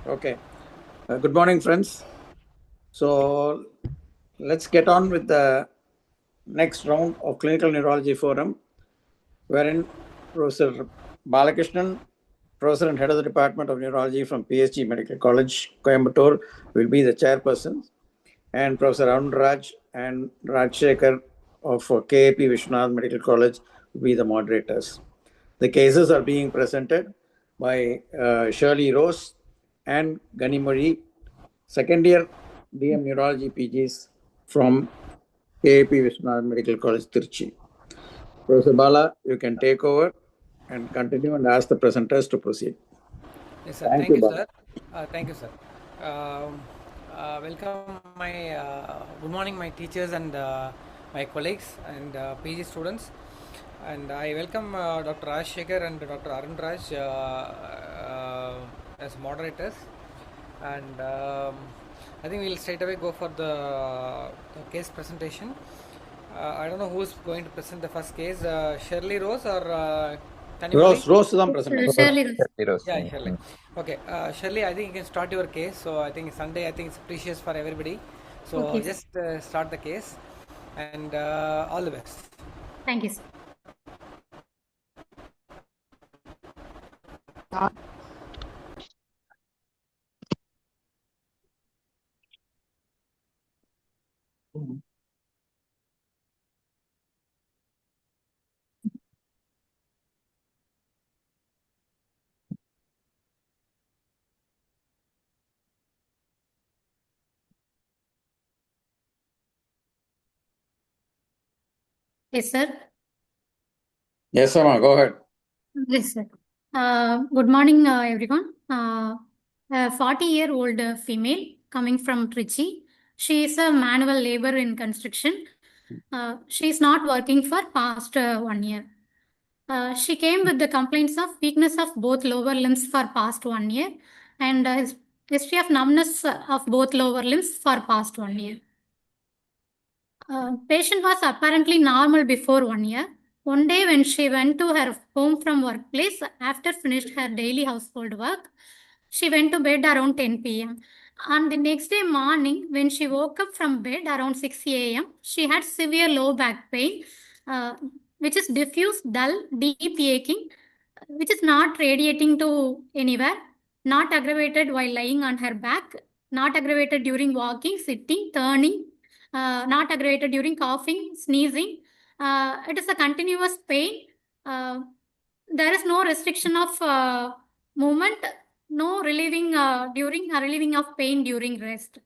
Okay. Good morning, friends. So let's get on with the next round of Clinical Neurology Forum, wherein Professor Balakrishnan, Professor and Head of the Department of Neurology from PSG Medical College, Coimbatore, will be the chairperson, and Professor Arun Raj and Rajshekhar of KAP Vishwanath Medical College will be the moderators. The cases are being presented by Shirley Rose and Ganimuri, second year DM Neurology PGs from KAP Vishwanath Medical College, Trichy. Professor Bala, you can take over and continue and ask the presenters to proceed. Yes, sir. Thank you, Bala. Sir. Thank you, sir. Welcome, good morning, my teachers and my colleagues and PG students. And I welcome Dr. Rajshekhar and Dr. Arun Raj as moderators. And I think we'll straight away go for the case presentation. I don't know who's going to present the first case, Shirley Rose or Rose தான் present. Shirley Rose. Yeah, Shirley. Okay, Shirley, I think you can start your case. So I think Sunday, I think it's precious for everybody. So Okay. just start the case, and all the best. Thank you, sir. Yes, sir. Yes, Amma, go ahead. Yes, sir. Good morning, everyone. A 40-year-old female coming from Trichy. She is a manual labor in construction. She is not working for past 1 year. She came with the complaints of weakness of both lower limbs for past 1 year and history of numbness of both lower limbs for past 1 year. Patient was apparently normal before 1 year. One day when she went to her home from workplace after finished her daily household work, she went to bed around 10 p.m. On the next day morning, when she woke up from bed around 6 a.m., she had severe low back pain, which is diffuse, dull, deep aching, which is not radiating to anywhere, not aggravated while lying on her back, not aggravated during walking, sitting, turning, not aggravated during coughing, sneezing. It is a continuous pain. There is no restriction of movement, no relieving relieving of pain during rest.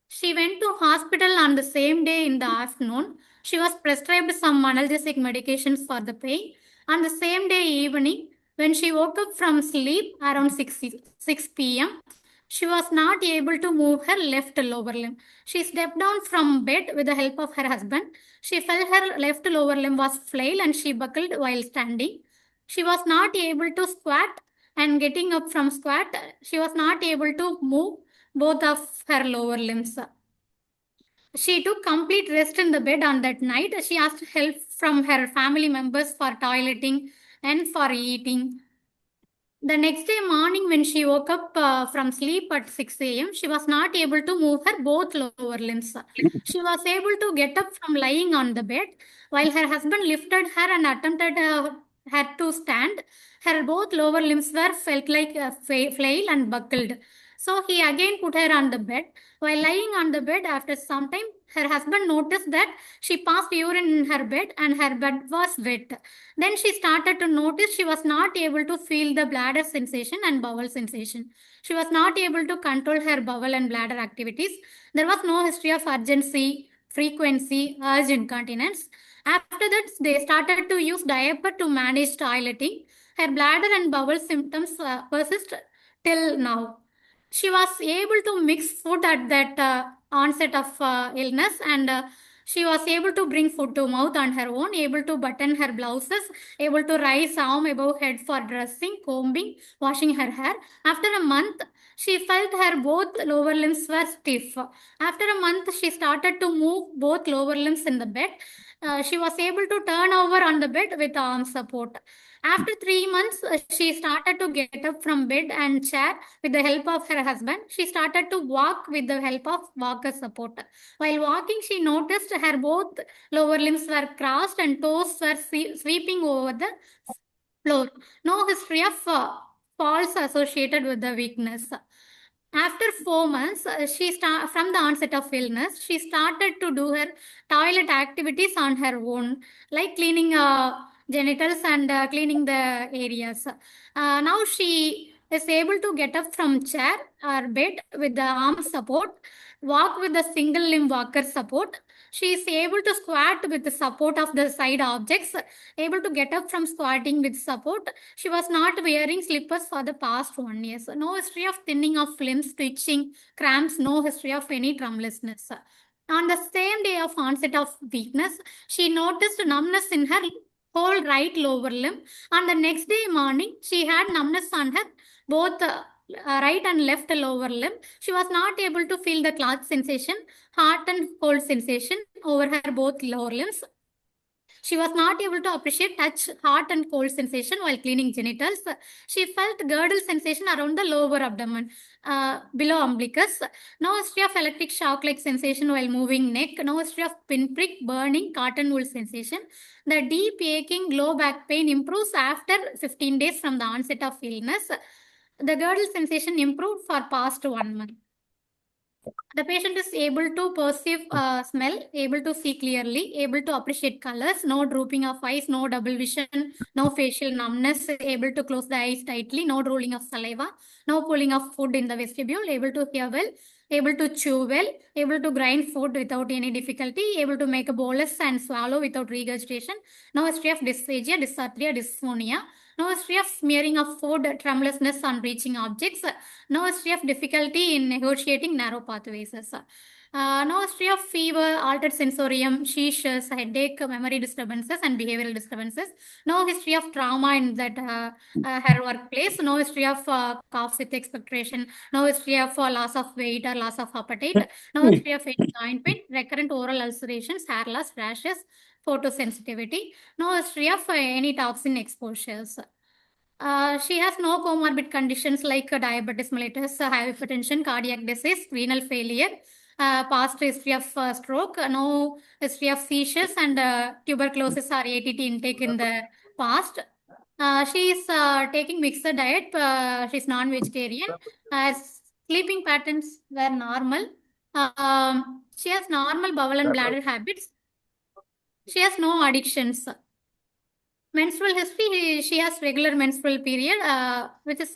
She went to hospital on the same day in the afternoon. She was prescribed some analgesic medications for the pain. On the same day evening, when she woke up from sleep around 6 p.m., she was not able to move her left lower limb. She stepped down from bed with the help of her husband. She felt her left lower limb was flail and she buckled while standing. She was not able to squat, and getting up from squat, she was not able to move both of her lower limbs. She took complete rest in the bed on that night. She asked help from her family members for toileting and for eating. The next day morning, when she woke up from sleep at 6 a.m., she was not able to move her both lower limbs. She was able to get up from lying on the bed while her husband lifted her and attempted her to stand. Her both lower limbs were felt like a flail and buckled. So he again put her on the bed. While lying on the bed, after some time, her husband noticed that she passed urine in her bed and her bed was wet. Then she started to notice she was not able to feel the bladder sensation and bowel sensation. She was not able to control her bowel and bladder activities. There was no history of urgency, frequency, urge incontinence. After that, they started to use diaper to manage toileting. Her bladder and bowel symptoms persist till now. She was able to mix food at that onset of illness, and she was able to bring food to mouth on her own, able to button her blouses, able to rise arm above head for dressing, combing, washing her hair. After a month, she felt her both lower limbs were stiff. After a month, she started to move both lower limbs in the bed. She was able to turn over on the bed with arm support. After 3 months, she started to get up from bed and chair with the help of her husband. She started to walk with the help of walker support. While walking, she noticed her both lower limbs were crossed and toes were sweeping over the floor. No history of falls associated with the weakness. After 4 months, from the onset of illness, she started to do her toilet activities on her own, like cleaning genitals and cleaning the areas. Now she is able to get up from chair or bed with the arm support, walk with the single limb walker support. She is able to squat with the support of the side objects, able to get up from squatting with support. She was not wearing slippers for the past 1 year. No history of thinning of limbs, twitching, cramps, no history of any drumlessness. On the same day of onset of weakness, she noticed numbness in her whole right lower limb. On the next day morning, she had numbness on her both right and left lower limb. She was not able to feel the cloth sensation, hot and cold sensation over her both lower limbs. She was not able to appreciate touch, hot and cold sensation while cleaning genitals. She felt girdle sensation around the lower abdomen, below umbilicus. No history of electric shock-like sensation while moving neck. No history of pinprick, burning, cotton wool sensation. The deep aching, low back pain improves after 15 days from the onset of illness. The girdle sensation improved for past 1 month. The patient is able to perceive smell, able to see clearly, able to appreciate colors, no drooping of eyes, no double vision, no facial numbness, able to close the eyes tightly, no drooling of saliva, no pulling of food in the vestibule, able to hear well, able to chew well, able to grind food without any difficulty, able to make a bolus and swallow without regurgitation, no history of dysphagia, dysarthria, dysphonia, no history of smearing of food, tremulousness on reaching objects, no history of difficulty in negotiating narrow pathways. No history of fever, altered sensorium, seizures, headache, memory disturbances, and behavioral disturbances. No history of trauma in that her workplace. No history of cough with expectoration. No history of loss of weight or loss of appetite. No history of any joint pain, recurrent oral ulcerations, hair loss, rashes, photosensitivity. No history of any toxin exposures. She has no comorbid conditions like diabetes mellitus, hypertension, cardiac disease, renal failure, past history of stroke, no history of seizures, and tuberculosis or ATT intake in the past. She is taking mixed diet. She's non-vegetarian. Sleeping patterns were normal. She has normal bowel and bladder habits. She has no addictions. Menstrual history, she has regular menstrual period, which is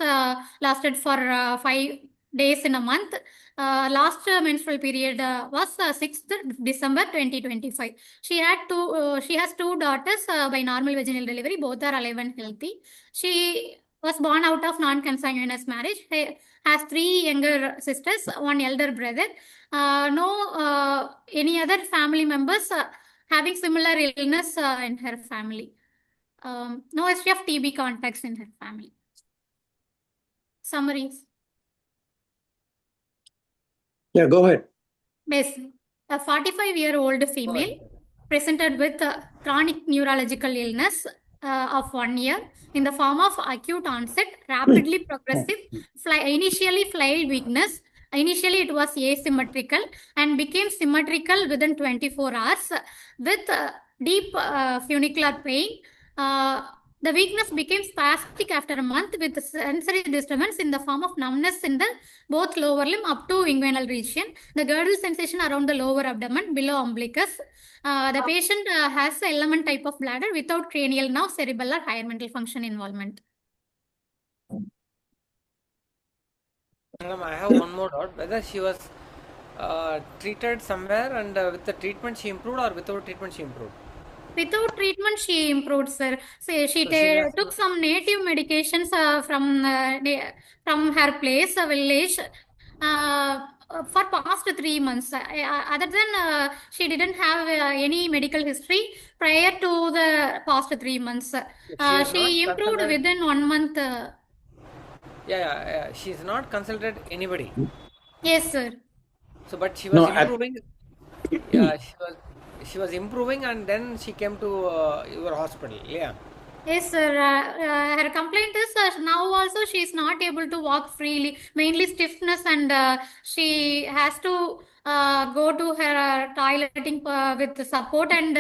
lasted for 5 days in a month. Last menstrual period was 6th December 2025. She has two daughters by normal vaginal delivery. Both are alive and healthy. She was born out of non-consanguineous marriage. She has 3 younger sisters, 1 elder brother. No any other family members having similar illness in her family. No history of TB contacts in her family. Summaries. Yeah, go ahead. Yes, a 45-year-old female presented with chronic neurological illness of 1 year in the form of acute onset, rapidly progressive, initially flail weakness. Initially, it was asymmetrical and became symmetrical within 24 hours with deep funicular pain. The weakness became spastic after a month with sensory disturbance in the form of numbness in the both lower limb up to inguinal region. The girdle sensation around the lower abdomen below umbilicus. The patient has the element type of bladder without cranial nerve, cerebellar, higher mental function involvement. Madam, I have one more doubt. Whether she was treated somewhere and with the treatment she improved, or without treatment she improved? Without treatment, she improved, sir. She took some native medications from her place, village, for past 3 months. Other than she didn't have any medical history prior to the past 3 months. She improved within 1 month. Yeah. She's not consulted anybody. Yes, sir. So, but she was improving. Yeah, she was improving, and then she came to your hospital. Yeah. Yes, sir. Her complaint is now also she is not able to walk freely, mainly stiffness, and she has to go to her toileting with the support, and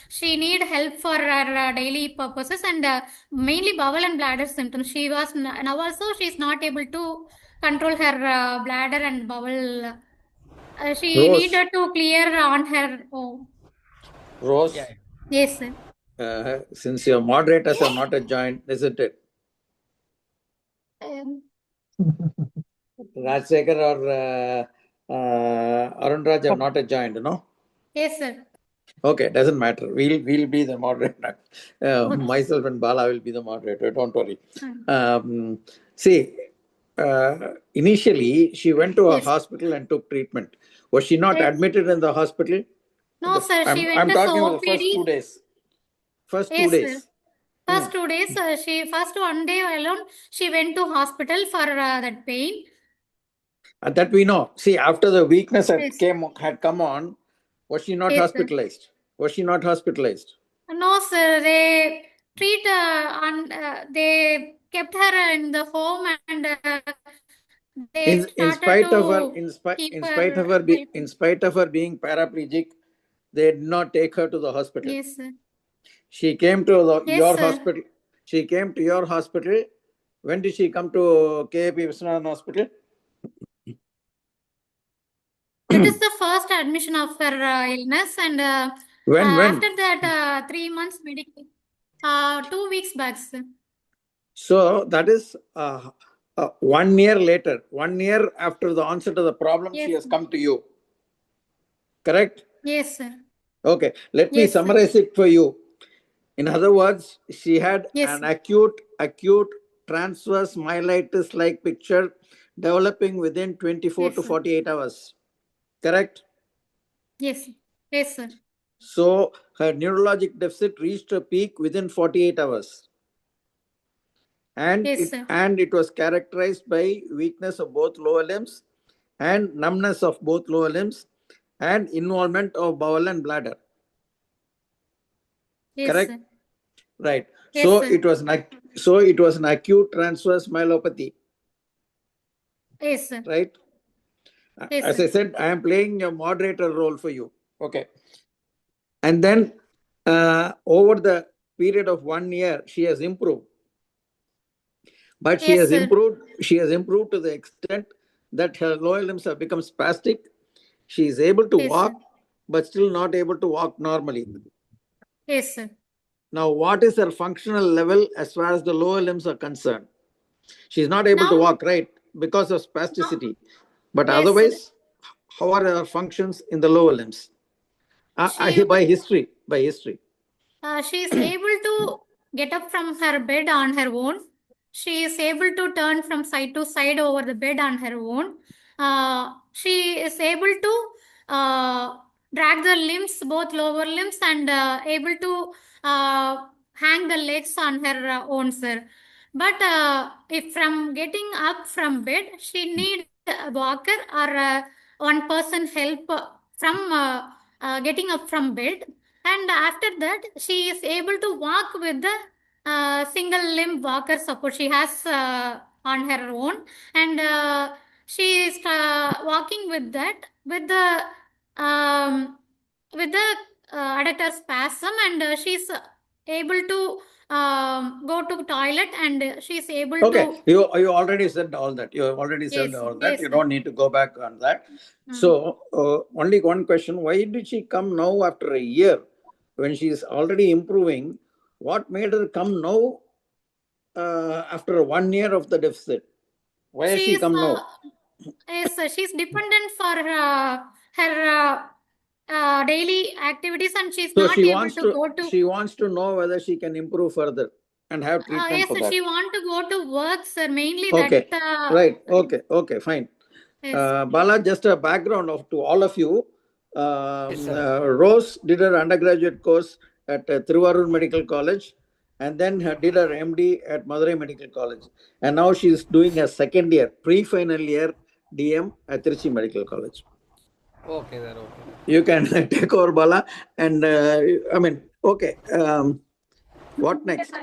she need help for her daily purposes, and mainly bowel and bladder symptoms. She was now also she is not able to control her bladder and bowel. She Rose, needed to clear on her own. Rose, Yeah. Yes, sir. since your moderators are not joined, isn't it? Um, Rajsekhar or Arun Raj are not joined, no? yes, sir. Okay, doesn't matter. We'll be the moderator. Okay. Myself and Bala will be the moderator. Don't worry. Hmm. See, initially she went to a Yes. hospital and took treatment. Was she not Yes. admitted in the hospital? No, sir. She went I'm as talking about the first OPD. 2 days. First 2 Yes, sir. days. First 2 days, she first 1 day alone, she went to hospital for that pain. That we know. See, after the weakness Yes. had come on, was she not Yes, sir. hospitalized? Was she not hospitalized? No, sir. They treat and they kept her in the home, and they In started spite of her, to keep her in helping. spite of her being paraplegic, they did not take her to the hospital. Yes, sir. She came to Yes, your sir. hospital. She came to your hospital. When did she come to KAP Viswanathan Hospital? That is the first admission of her illness, and When? after that, 3 months medical. 2 weeks back, sir. So that is 1 year later. 1 year after the onset of the problem, Yes, she has sir. come to you. Correct? Yes, sir. Okay. Let me Yes, sir. summarize it for you. In other words, she had Yes, an sir. acute transverse myelitis-like picture developing within 24 Yes, to sir. 48 hours. Correct? Yes, sir. Yes, sir. So her neurologic deficit reached a peak within 48 hours. And Yes, sir. it was characterized by weakness of both lower limbs and numbness of both lower limbs and involvement of bowel and bladder. Yes, Correct? sir. Right. Yes, So sir. it was an acute transverse myelopathy. Yes, sir. Right? Yes, As sir. I said, I am playing a moderator role for you. Okay. And then over the period of 1 year, she has improved. But she Yes, has sir. improved. She has improved to the extent that her lower limbs have become spastic. She is able to Yes, sir. walk, but still not able to walk normally. Yes, sir. Now, what is her functional level as far as the lower limbs are concerned? She is not able to Now, walk, right? Because of spasticity. But yes, sir. otherwise, how are her functions in the lower limbs? She By history. she is able to get up from her bed on her own. She is able to turn from side to side over the bed on her own. She is able to drag the limbs, both lower limbs, and able to hang the legs on her own, sir. But if from getting up from bed, she need a walker or one person help from getting up from bed, and after that she is able to walk with the single limb walker support she has on her own, and she is walking with that um, with the adductor spasm, and she's able to go to toilet, and she's able Okay, to. you already said all that. You have already said Yes, all that. yes, You sir. don't need to go back on that. So, only one question: why did she come now after a year, when she is already improving? What made her come now after 1 year of the deficit? Why has she She's come now? yes, she's dependent for her daily activities, and she's So not able to go to. she wants to know whether she can improve further and have treatment Yes, for sir, that. she want to go to work, sir. Mainly Okay, that. right. Okay, fine. Yes, Bala, just a background to all of you. Yes, sir. Rose did her undergraduate course at Thiruvarur Medical College, and then did her MD at Madurai Medical College. And now she is doing a second year, pre-final year DM at Trichy Medical College. Okay, sir. Okay. You can take over, Bala. And okay. What next?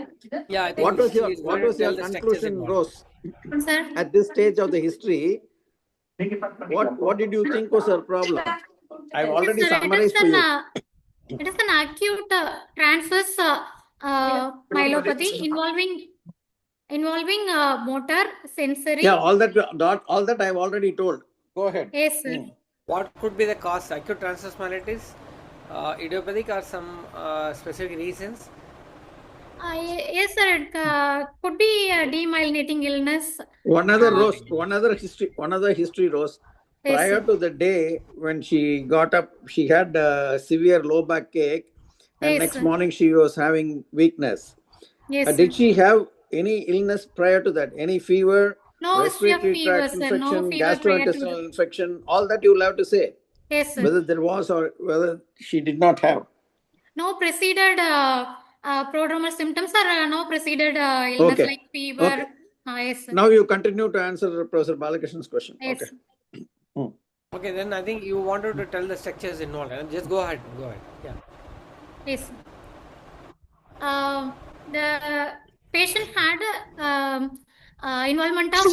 Yeah, I think What was she your is going to conclusion, tell the structures involved. Rose? Sir, At this stage of the history, what did you think was her problem? I've already sir, summarized for you. it is an acute transverse myelopathy involving motor, sensory. Yeah, all that I've already told. Go ahead. Yes, sir. What could be the cause? Acute transverse myelitis, idiopathic, or some specific reasons? Yes, sir. It could be a demyelinating illness. One other history, Rose. Yes, Prior sir. to the day when she got up, she had severe low back ache, and Yes, next sir. morning she was having weakness. Yes, sir. Did she have any illness prior to that? Any fever, No respiratory fever, tract sir. No infection, fever prior to gastrointestinal infection? All that you'll have to say. Yes, sir. Whether there was or whether she did not have. No preceded prodromal symptoms or no preceded illness Okay. like fever. Okay. Yes, sir. Now you continue to answer Professor Balakrishnan's question. Yes. Okay. Okay, then I think you wanted to tell the structures involved. Just go ahead. Yeah. Yes. The patient had involvement of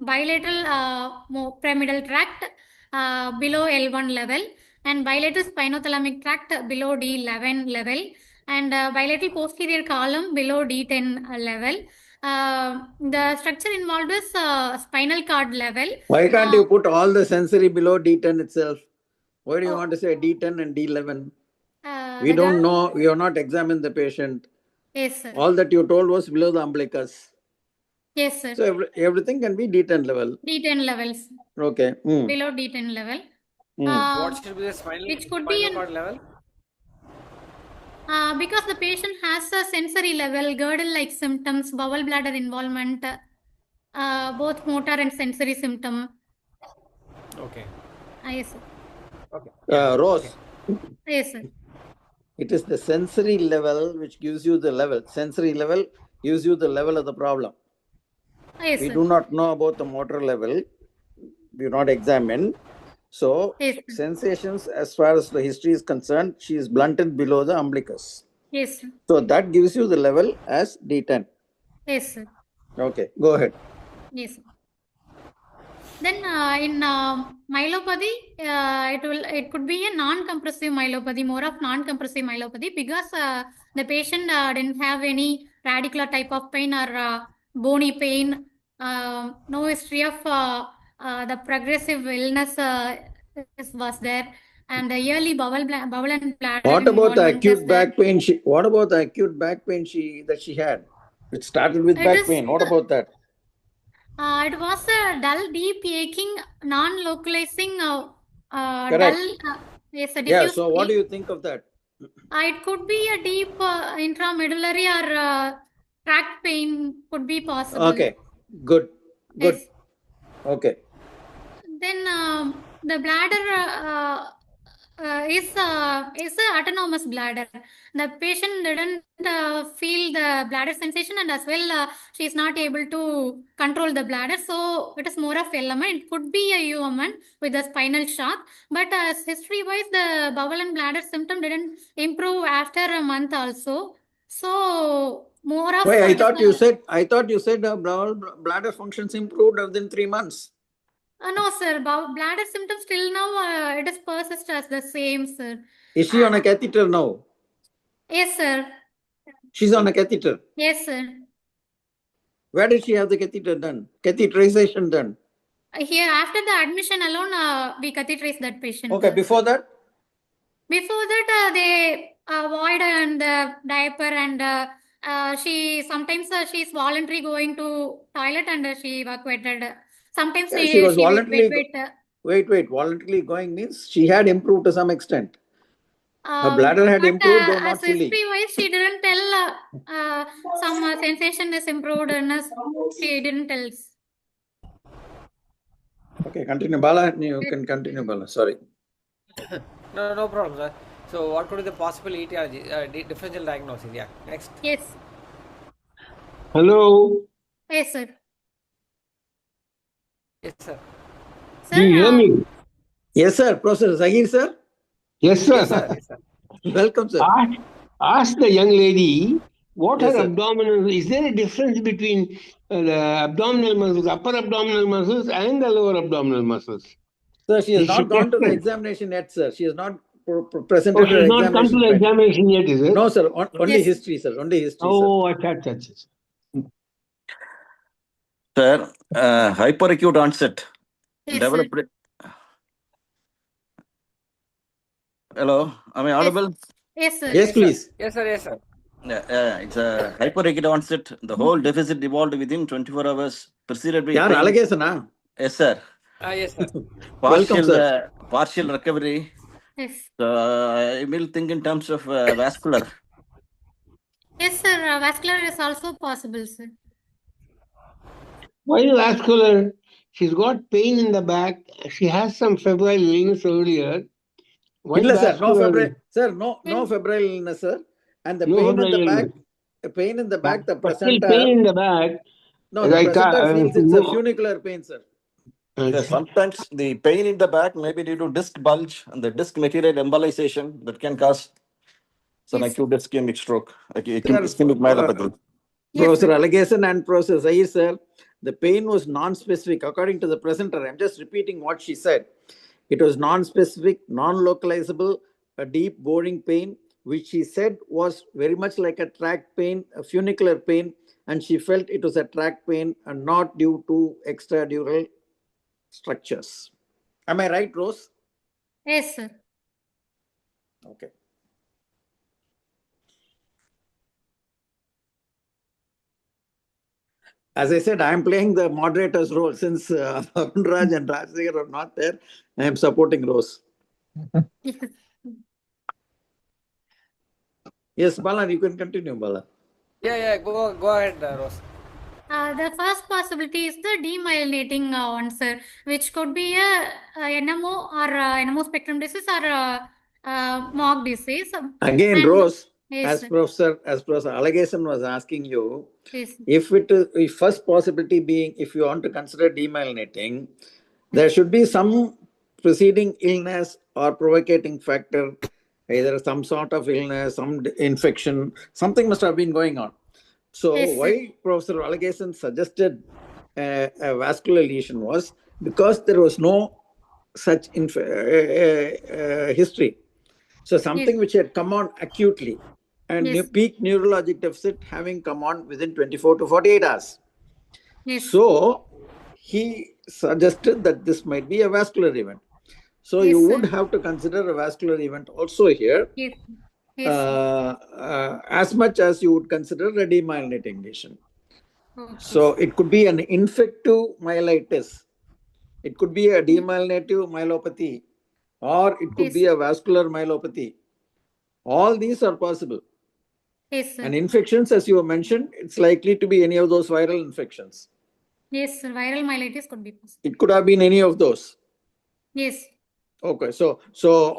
bilateral pyramidal tract below L1 level and bilateral spinothalamic tract below D11 level and bilateral posterior column below D10 level. The structure involved is spinal cord level. Why can't you put all the sensory below D10 itself? Why do you want to say D10 and D11? We don't know. We have not examined the patient. Yes, sir. All that you told was below the umbilicus. Yes, sir. So everything can be D10 level. D10 levels. Okay. Below D10 level. What should be the spinal cord level? Because the patient has a sensory level, girdle-like symptoms, bowel bladder involvement, both motor and sensory symptom. Okay. Yes, sir. Okay. Rose. Yes, sir. It is the sensory level which gives you the level. Sensory level gives you the level of the problem. Yes, We sir. do not know about the motor level. We do not examine. So, Yes, sir. sensations, as far as the history is concerned, she is blunted below the umbilicus. Yes, sir. So, that gives you the level as D10. Yes, sir. Okay, go ahead. Yes, sir. Then in myelopathy, it could be a non-compressive myelopathy, more of non-compressive myelopathy because the patient didn't have any radicular type of pain or bony pain, no history of the progressive illness was there, and the yearly bowel and bladder. What about the acute there. back pain? What about the acute back pain that she had? It started with back pain. What about that? It was a dull, deep aching, non-localizing, Correct. dull. Yes, a Yeah. diffuse So, what do pain. you think of that? It could be a deep intramedullary or tract pain could be possible. Okay. Good. Yes. Okay. Then the bladder is autonomous bladder. The patient didn't feel the bladder sensation, and as well she is not able to control the bladder. So it is more of element. It could be a UMN with a spinal shock, but history-wise, the bowel and bladder symptom didn't improve after a month also. So more of. Wait, I thought you said bladder functions improved within 3 months. No, sir. Bladder symptoms till now it is persist as the same, sir. Is she on a catheter now? Yes, sir. She's on a catheter. Yes, sir. Where did she have the catheter done? Catheterization done? Here, after the admission alone, we catheterize that patient. Okay, before that? Before that, they void and the diaper, and she's voluntary going to toilet and she evacuated. Sometimes she was voluntarily. Wait. Voluntarily going means she had improved to some extent. Her bladder had improved, though not fully. History-wise, she didn't tell some sensation is improved, and she didn't tell. Okay, continue, Bala. You can continue, Bala. Sorry. No problem, sir. So, what could be the possible etiology, differential diagnosis? Yeah, next. Yes. Hello. Yes, sir. Yes, sir. Do you hear me? Yes, sir. Professor Zahir, sir. Yes, sir. Yes, sir. Welcome, sir. ask the young lady what Yes, her sir. abdominal, is there a difference between the abdominal muscles, upper abdominal muscles and the lower abdominal muscles? Sir, she has She not gone to the tested. examination yet, sir. She has not Oh, presented her she's not come to examination the finding. examination yet, is it? No, sir. Only Yes. history, sir. Only history, sir. Oh, acha. Sir, hyperacute onset Yes, sir. developed. Hello, am I audible? Yes, sir. Yes, please. Yes, sir. Yes, sir. It's a hyperacute onset. The whole deficit evolved within 24 hours, preceded by Yaar, pain. allegation, Yes, sir. Yes, sir. Welcome, sir. Partial recovery. Yes. I will think in terms of vascular. Yes, sir. Vascular is also possible, sir. Why vascular? She's got pain in the back. She has some febrile illness earlier. Why Illa, sir. No vascular? febrile. Sir, no febrile illness, sir. And the No pain in febrile the back. illness. The pain in the back. The But still placenta. pain in the back. No, the Like, placenta feels it's a no. funicular pain, sir. Sometimes the pain in the back may be due to disc bulge and the disc material embolization that can cause some Yes. acute ischemic stroke, acute Sir, ischemic myelopathy. Yes, Professor sir. Allegation and Professor Zahir, sir, the pain was non-specific according to the presenter. I'm just repeating what she said. It was non-specific, non-localizable, a deep boring pain, which she said was very much like a tract pain, a funicular pain, and she felt it was a tract pain and not due to extradural structures. Am I right, Rose? Yes, sir. Okay. As I said, I am playing the moderator's role since Arun Raj and Rajsekhar are not there. I am supporting Rose. Yes. Yes, Bala, you can continue, Bala. Yeah. Go ahead, Rose. The first possibility is the demyelinating one, sir, which could be a NMO or NMO spectrum disease or MOG disease. Again, And- Rose, Yes, as sir. Professor Allegation was asking you, Yes, sir. if first possibility being if you want to consider demyelinating, there should be some preceding illness or provocating factor, either some sort of illness, some infection, something must have been going on. So Yes, sir. why Professor Allegation suggested a vascular lesion was because there was no such history. So something Yes. which had come on acutely and Yes. peak neurologic deficit having come on within 24 to 48 hours. Yes. So he suggested that this might be a vascular event. So Yes, you sir. would have to consider a vascular event also here, Yes. Yes. as much as you would consider a demyelinating lesion. Okay. So it could be an infective myelitis. It could be a demyelinative myelopathy, or it could Yes. be a vascular myelopathy. All these are possible. Yes, sir. And infections, as you mentioned, it's likely to be any of those viral infections. Yes, sir. Viral myelitis could be possible. It could have been any of those. Yes. Okay, so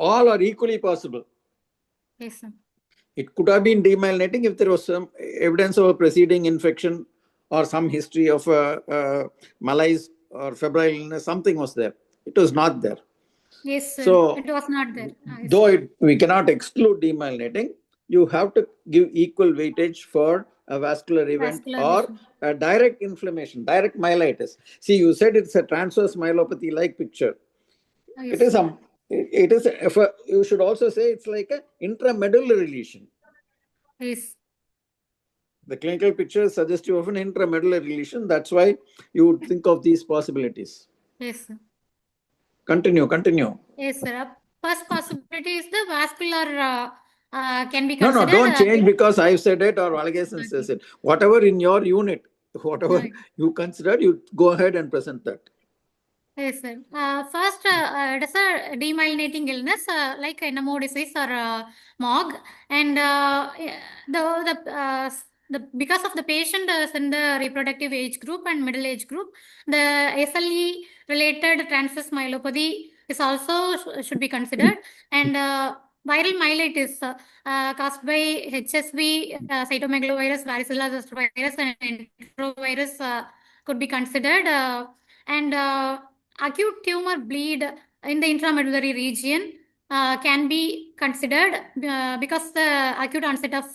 all are equally possible. Yes, sir. It could have been demyelinating if there was some evidence of a preceding infection or some history of malaise or febrile illness. Something was there. It was not there. Yes, sir. So, it was not there. Yes. Though we cannot exclude demyelinating, you have to give equal weightage for a vascular event Vascular or lesion. a direct inflammation, direct myelitis. See, you said it's a transverse myelopathy-like picture. Yes. It is. You should also say it's like an intramedullary lesion. Yes. The clinical picture is suggestive of an intramedullary lesion. That's why you would think of these possibilities. Yes, sir. Continue. Yes, sir. First possibility is the vascular can be No, considered. don't change because I've said it or Allegation says it. Whatever in your unit, whatever Right. you consider, you go ahead and present that. Yes, sir. First, it is a demyelinating illness like NMO disease or MOG, and because of the patient is in the reproductive age group and middle age group, the SLE related transverse myelopathy is also should be considered, and viral myelitis caused by HSV, cytomegalovirus, varicella zoster virus, and enterovirus could be considered, and acute tumor bleed in the intramedullary region can be considered because the acute onset of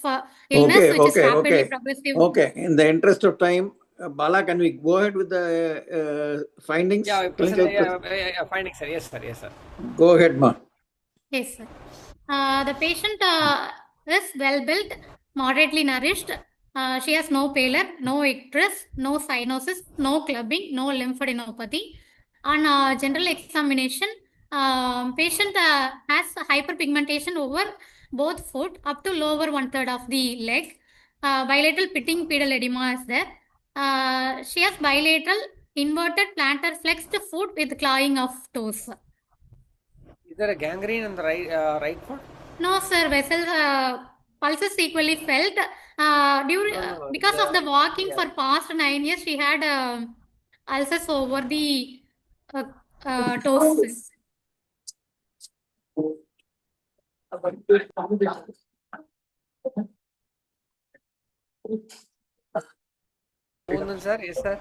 illness, Okay, which is okay, rapidly okay. progressive. Okay, in the interest of time, Bala, can we go ahead with the findings? Yeah, Clinical findings, sir. Yes, sir. Yes, sir. Go ahead, ma. Yes, sir. The patient is well built, moderately nourished. She has no pallor, no icterus, no cyanosis, no clubbing, no lymphadenopathy. On general examination, patient has hyperpigmentation over both foot up to lower one-third of the leg. Bilateral pitting pedal edema is there. She has bilateral inverted plantar flexed foot with clawing of toes. Is there a gangrene on the right foot? No, sir. Vessel pulses equally felt. Because of the walking for past 9 years, she had ulcers over the toes. Wound, sir. Yes, sir.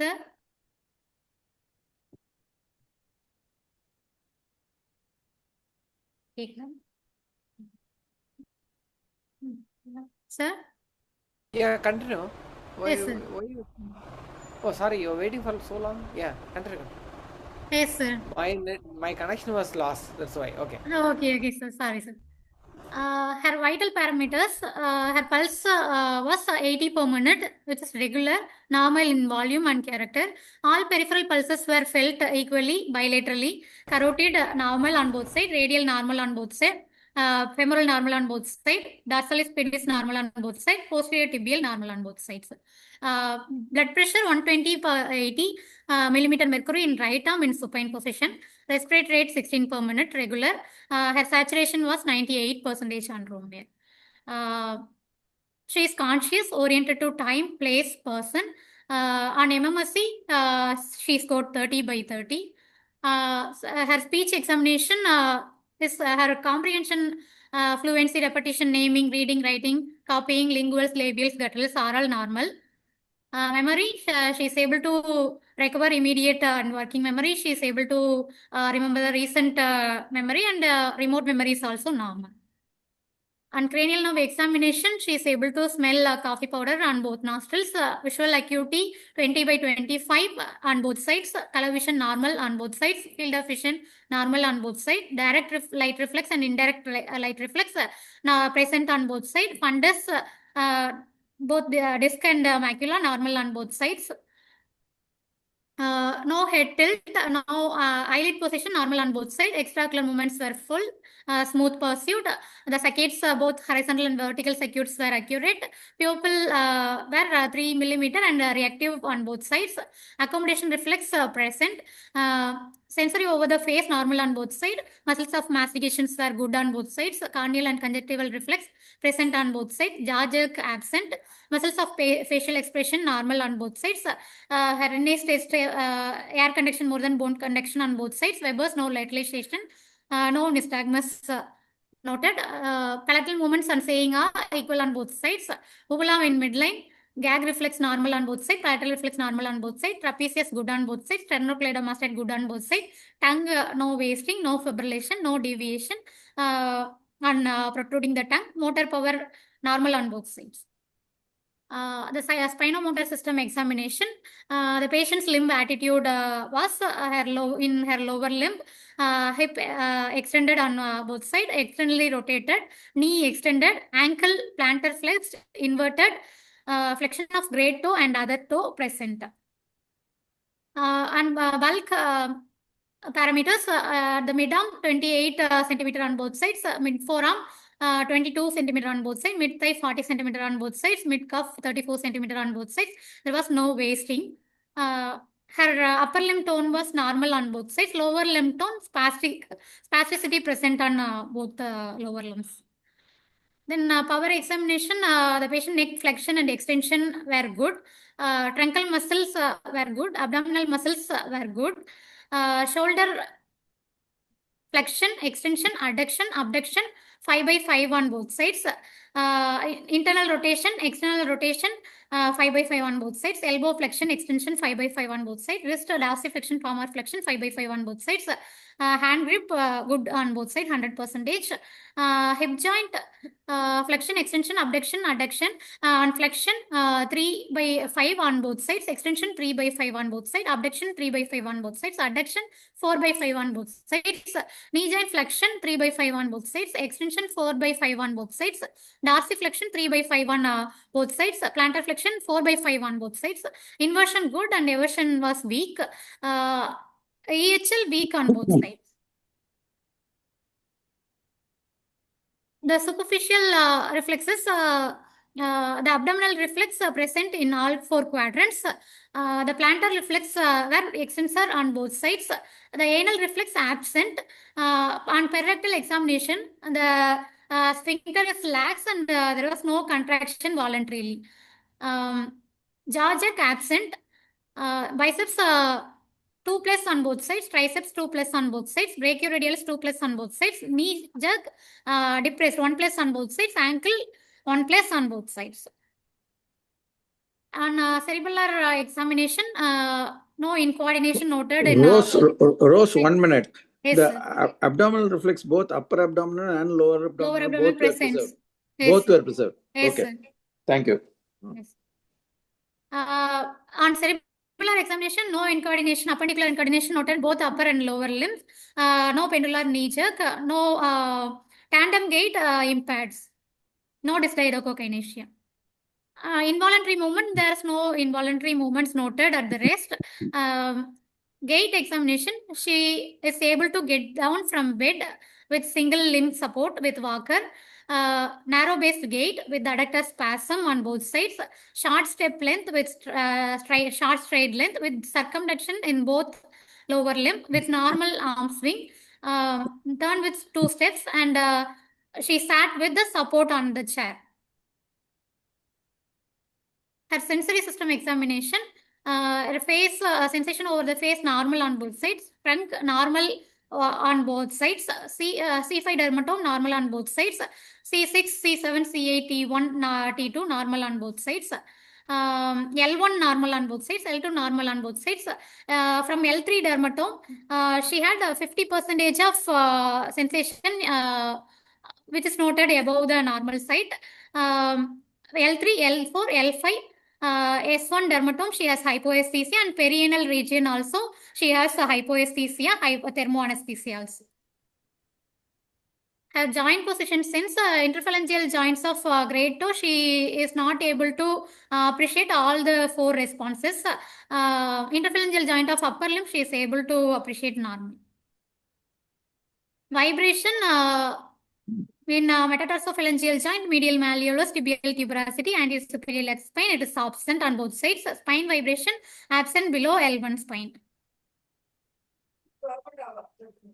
Sir? Sir? Yeah, continue. Yes, sir. Why you? Oh, sorry, you're waiting for so long. Yeah, continue. Yes, sir. My connection was lost. That's why. Okay. Okay, sir. Sorry, sir. Her vital parameters, her pulse was 80 per minute, which is regular, normal in volume and character. All peripheral pulses were felt equally bilaterally. Carotid normal on both sides, radial normal on both sides, femoral normal on both sides, dorsalis pedis normal on both sides, posterior tibial normal on both sides. Blood pressure 120 per 80 millimeter mercury in right arm in supine position. Respiratory rate 16 per minute regular. Her saturation was 98% on room air. She is conscious, oriented to time, place, person. On MMSC, she scored 30 by 30. Her speech examination is her comprehension, fluency, repetition, naming, reading, writing, copying, linguals, labials, gutturals are all normal. Memory, she is able to recover immediate and working memory. She is able to remember the recent memory, and remote memory is also normal. On cranial nerve examination, she is able to smell coffee powder on both nostrils. Visual acuity 20 by 25 on both sides. Color vision normal on both sides. Field of vision normal on both sides. Direct light reflex and indirect light reflex now present on both sides. Fundus, both the disc and macula normal on both sides. no head tilt, no eyelid position normal on both sides. Extraocular movements were full, smooth pursuit. The circuits, both horizontal and vertical circuits were accurate. Pupil were 3 millimeter and reactive on both sides. Accommodation reflex present. Sensory over the face normal on both sides. Muscles of mastications were good on both sides. Corneal and conjunctival reflex present on both sides. Jaw jerk absent. Muscles of facial expression normal on both sides. Henry's test air conduction more than bone conduction on both sides. Weber's no lateralization. No nystagmus noted. Palatal movements and saying are equal on both sides. Uvula in midline. Gag reflex normal on both sides. Palatal reflex normal on both sides. Trapezius good on both sides. Sternocleidomastoid good on both sides. Tongue no wasting, no fibrillation, no deviation on protruding the tongue. Motor power normal on both sides. The spinomotor system examination. The patient's limb attitude was in her lower limb, hip extended on both sides, externally rotated, knee extended, ankle plantar flexed, inverted, flexion of great toe and other toe present. And bulk parameters, the mid-arm 28 centimeter on both sides, mid-forearm 22 centimeter on both sides, mid-thigh 40 centimeter on both sides, mid-cuff 34 centimeter on both sides. There was no wasting. Her upper limb tone was normal on both sides. Lower limb tone spasticity present on both lower limbs. Then power examination, the patient neck flexion and extension were good. Truncal muscles were good. Abdominal muscles were good. Shoulder flexion, extension, adduction, abduction, 5/5 on both sides. Internal rotation, external rotation, 5/5 on both sides. Elbow flexion, extension, 5/5 on both sides. Wrist dorsiflexion, palmar flexion, 5/5 on both sides. Hand grip, good on both sides, 100%. Hip joint, flexion, extension, abduction, adduction, and flexion, 3/5 on both sides. Extension, 3/5 on both sides. Abduction, 3/5 on both sides. Adduction, 4/5 on both sides. Knee joint flexion, 3/5 on both sides. Extension, 4/5 on both sides. Dorsiflexion, 3/5 on both sides. Plantar flexion, 4/5 on both sides. Inversion good and eversion was weak. EHL weak on both sides. The superficial reflexes, the abdominal reflex present in all 4 quadrants. The plantar reflex were extensor on both sides. The anal reflex absent. On perirectal examination, the sphincter is lax and there was no contraction voluntarily. Jaw jerk absent. Biceps 2+ on both sides, triceps 2+ on both sides, brachioradialis 2+ on both sides, knee jerk depressed 1+ on both sides, ankle 1+ on both sides. On cerebellar examination, no incoordination noted in Rose, 1 minute. Yes, The abdominal reflex, both upper abdominal and lower abdominal, both were present. preserved. Yes, Both were preserved. yes, Okay. sir. Thank you. Yes. On cerebellar examination, no incoordination, appendicular incoordination noted both upper and lower limbs. No pendular knee jerk, no tandem gait impaired, no dysdiadochokinesia. Involuntary movement, there's no involuntary movements noted at the rest. Gait examination, she is able to get down from bed with single limb support with walker. Narrow based gait with adductor spasm on both sides. Short step length with short straight length with circumduction in both lower limb with normal arm swing. Turn with 2 steps and she sat with the support on the chair. Her sensory system examination, her face sensation over the face normal on both sides, trunk normal on both sides, C5 dermatome normal on both sides, C6, C7, C8, T1, T2 normal on both sides, L1 normal on both sides, L2 normal on both sides. From L3 dermatome, she had 50% of sensation which is noted above the normal site. L3, L4, L5, S1 dermatome, she has hypoesthesia, and perianal region also, she has hypoesthesia, thermoanesthesia also. her joint position, since interphalangeal joints of grade 2, she is not able to appreciate all the 4 responses. Interphalangeal joint of upper limb, she is able to appreciate normal. Vibration in metatarsophalangeal joint, medial malleolus, tibial tuberosity, and superior leg spine, it is absent on both sides. Spine vibration absent below L1 spine.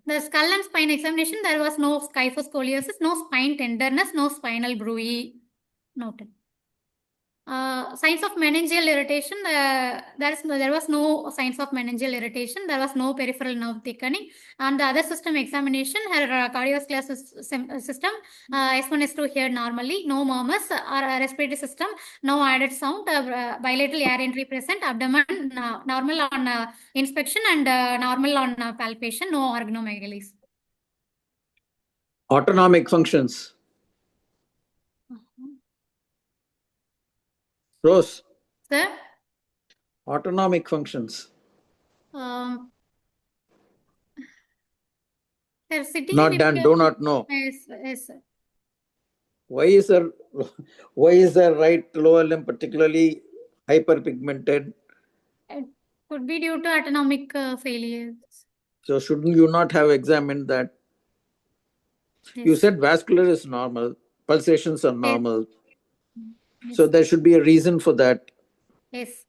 The skull and spine examination, there was no kyphoscoliosis, no spine tenderness, no spinal bruit noted. Signs of meningeal irritation, there was no signs of meningeal irritation. There was no peripheral nerve thickening. On the other system examination, her cardiovascular system, S1, S2 here normally, no murmurs, respiratory system, no added sound, bilateral air entry present, abdomen normal on inspection and normal on palpation, no organomegalies. Autonomic functions. Rose, Sir? autonomic functions. Her sitting Not done, do not know. Yes, sir. Why is her right lower limb particularly hyperpigmented? It could be due to autonomic failures. So shouldn't you not have examined that? Yes. You said vascular is normal, pulsations are normal. Yes. So there should be a reason for that. Yes.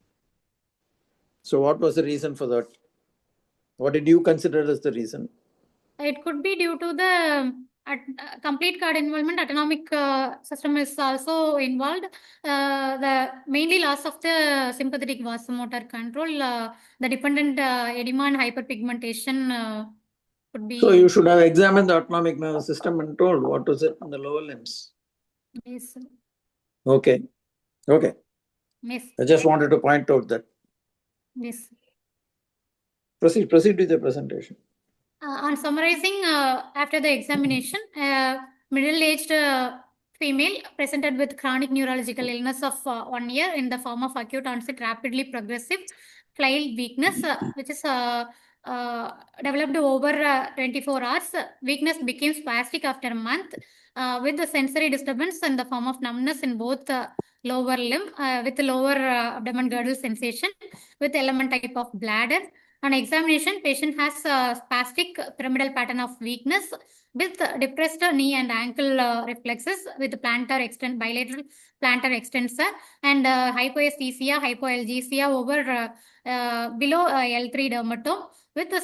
So what was the reason for that? What did you consider as the reason? It could be due to the complete card involvement. Autonomic system is also involved. The mainly loss of the sympathetic vasomotor control, the dependent edema and hyperpigmentation could be. So you should have examined the autonomic nervous system and told what was it in the lower limbs. Yes, sir. Okay. Yes. I just wanted to point out that. Yes. Proceed with the presentation. On summarizing, after the examination, middle-aged female presented with chronic neurological illness of 1 year in the form of acute onset, rapidly progressive flail weakness, which is developed over 24 hours. Weakness became spastic after a month with the sensory disturbance in the form of numbness in both lower limb with lower abdomen girdle sensation with element type of bladder. On examination, patient has spastic pyramidal pattern of weakness with depressed knee and ankle reflexes with bilateral plantar extensor and hypoesthesia, hypoalgesia over below L3 dermatome with the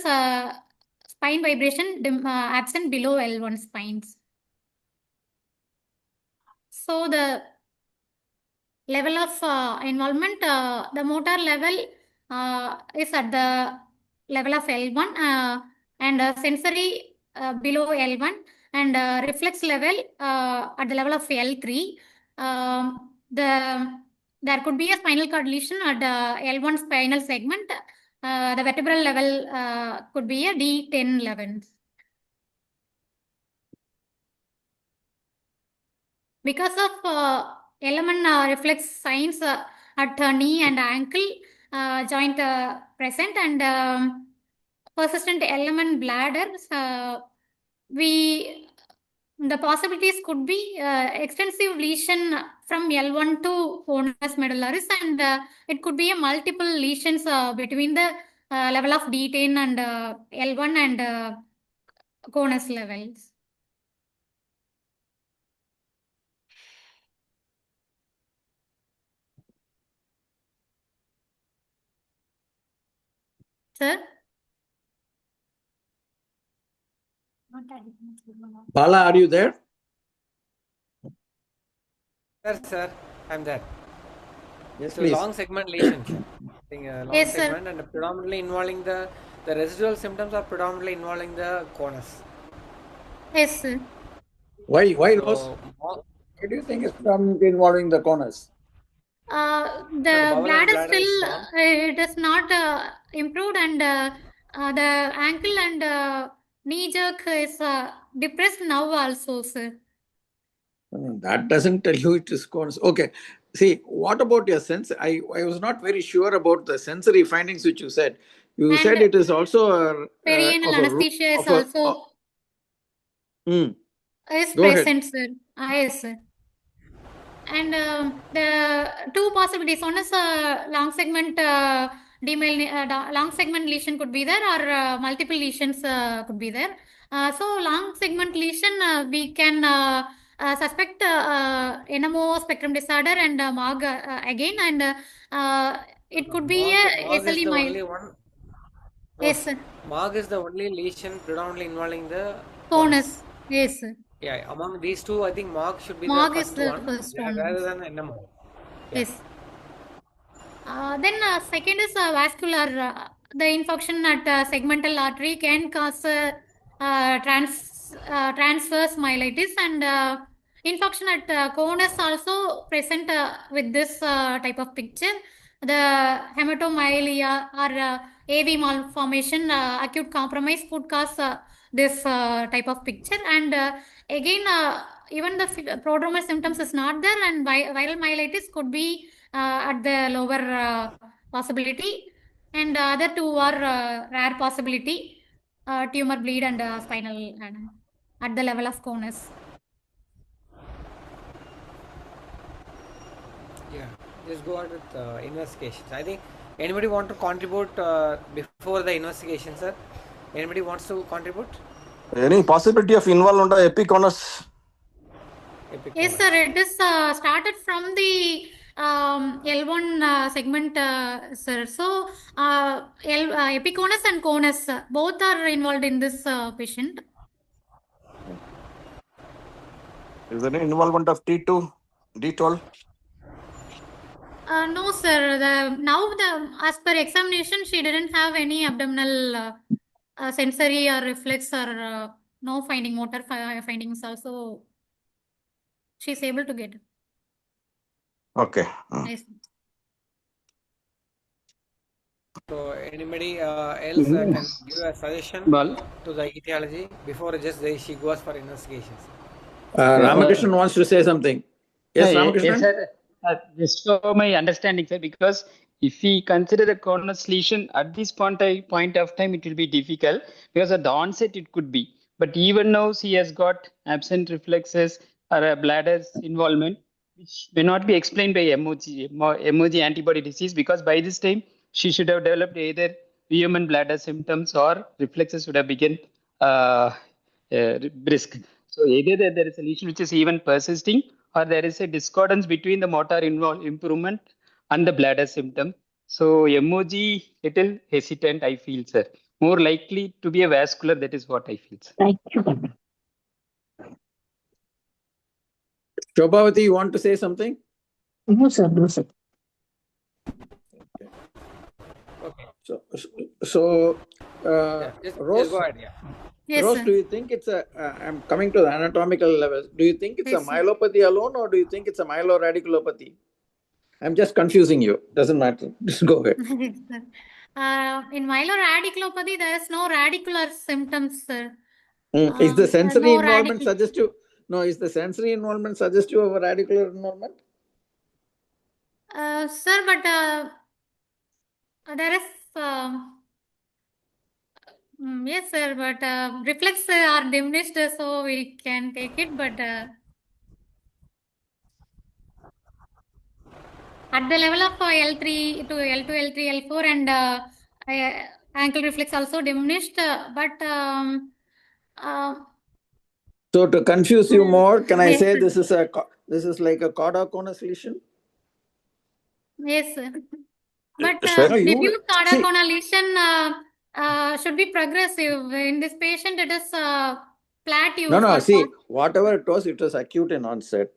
spine vibration absent below L1 spines. So the level of involvement, the motor level is at the level of L1 and sensory below L1 and reflex level at the level of L3. There could be a spinal cord lesion at L1 spinal segment. The vertebral level could be a D10 level. Because of element reflex signs at knee and ankle joint present and persistent element bladder, the possibilities could be extensive lesion from L1 to conus medullaris, and it could be a multiple lesions between the level of D10 and L1 and conus levels. Sir? Bala, are you there? Sir, I'm there. Yes, So please. long segment lesion. Long Yes, sir. segment and predominantly involving the residual symptoms are predominantly involving the conus. Yes, sir. Why, Rose? So, What do you think is involving the conus? The bowel and bladder bladder is still strong. it is not improved, and the ankle and knee jerk is depressed now also, sir. That doesn't tell you it is conus. Okay. See, what about your sense? I was not very sure about the sensory findings which you said. You And said it is also perianal anesthesia is also. is Go ahead. present, sir. Yes, sir. And the two possibilities. One is long segment long segment lesion could be there, or multiple lesions could be there. So long segment lesion, we can suspect NMO spectrum disorder and MOG again, and it could be a Mog is SLE the mild. only one. Yes, sir. Mog is the only lesion predominantly involving the Conus. Yes, sir. Yeah, among these two, I think Mog should be the MOG is first the one first one. rather than NMO. Yeah. Yes. Then second is vascular. The infection at segmental artery can cause transverse myelitis, and infection at conus also present with this type of picture. The hematomyelia or AV malformation, acute compromise could cause this type of picture. And again, even the prodromal symptoms is not there, and viral myelitis could be at the lower possibility, and other two are rare possibility, tumor bleed and spinal at the level of conus. Yeah, just go ahead with investigations. I think anybody want to contribute before the investigation, sir? Anybody wants to contribute? Any possibility of involved under epiconus? Yes, sir. It is started from the L1 segment, sir. So, epiconus and conus both are involved in this patient. Is there any involvement of T2, D12? No, sir. As per examination, she didn't have any abdominal sensory or reflex or no motor findings also. She's able to get it. Okay. Yes. So, anybody else can give a suggestion to the etiology before just she goes for investigations? Ramakrishnan wants to say something. Yes, Ramakrishnan? Yes, sir. Just for my understanding, sir, because if we consider the conus lesion at this point of time, it will be difficult because at the onset it could be. But even now, she has got absent reflexes or a bladder's involvement, which may not be explained by MOG antibody disease, because by this time she should have developed either vehement bladder symptoms or reflexes would have begun brisk. So either there is a lesion which is even persisting, or there is a discordance between the motor improvement and the bladder symptom. So MOG little hesitant, I feel, sir. More likely to be a vascular, that is what I feel, sir. Thank you. Shobhavati, you want to say something? No, sir. No, sir. Okay. So Just Rose, go ahead. Yeah. Yes, Rose, sir. do you think it's I'm coming to the anatomical level. Do you think it's Yes, a sir. myelopathy alone, or do you think it's a myeloradiculopathy? I'm just confusing you. Doesn't matter. Just go ahead. Yes, sir. In myeloradiculopathy, there is no radicular symptoms, sir. Is the sensory No involvement radical. suggestive? No, is the sensory involvement suggestive of a radicular involvement? Sir, but there is yes, sir, but reflex are diminished, so we can take it, but at the level of L3 to L2, L3, L4, and ankle reflex also diminished, but So to confuse you more, can I yes, say sir. this is like a cauda-conus lesion? Yes, sir. But Sure. No, you diffuse see. cauda-conal lesion should be progressive. In this patient, it is plateau. No. See, whatever it was acute in onset.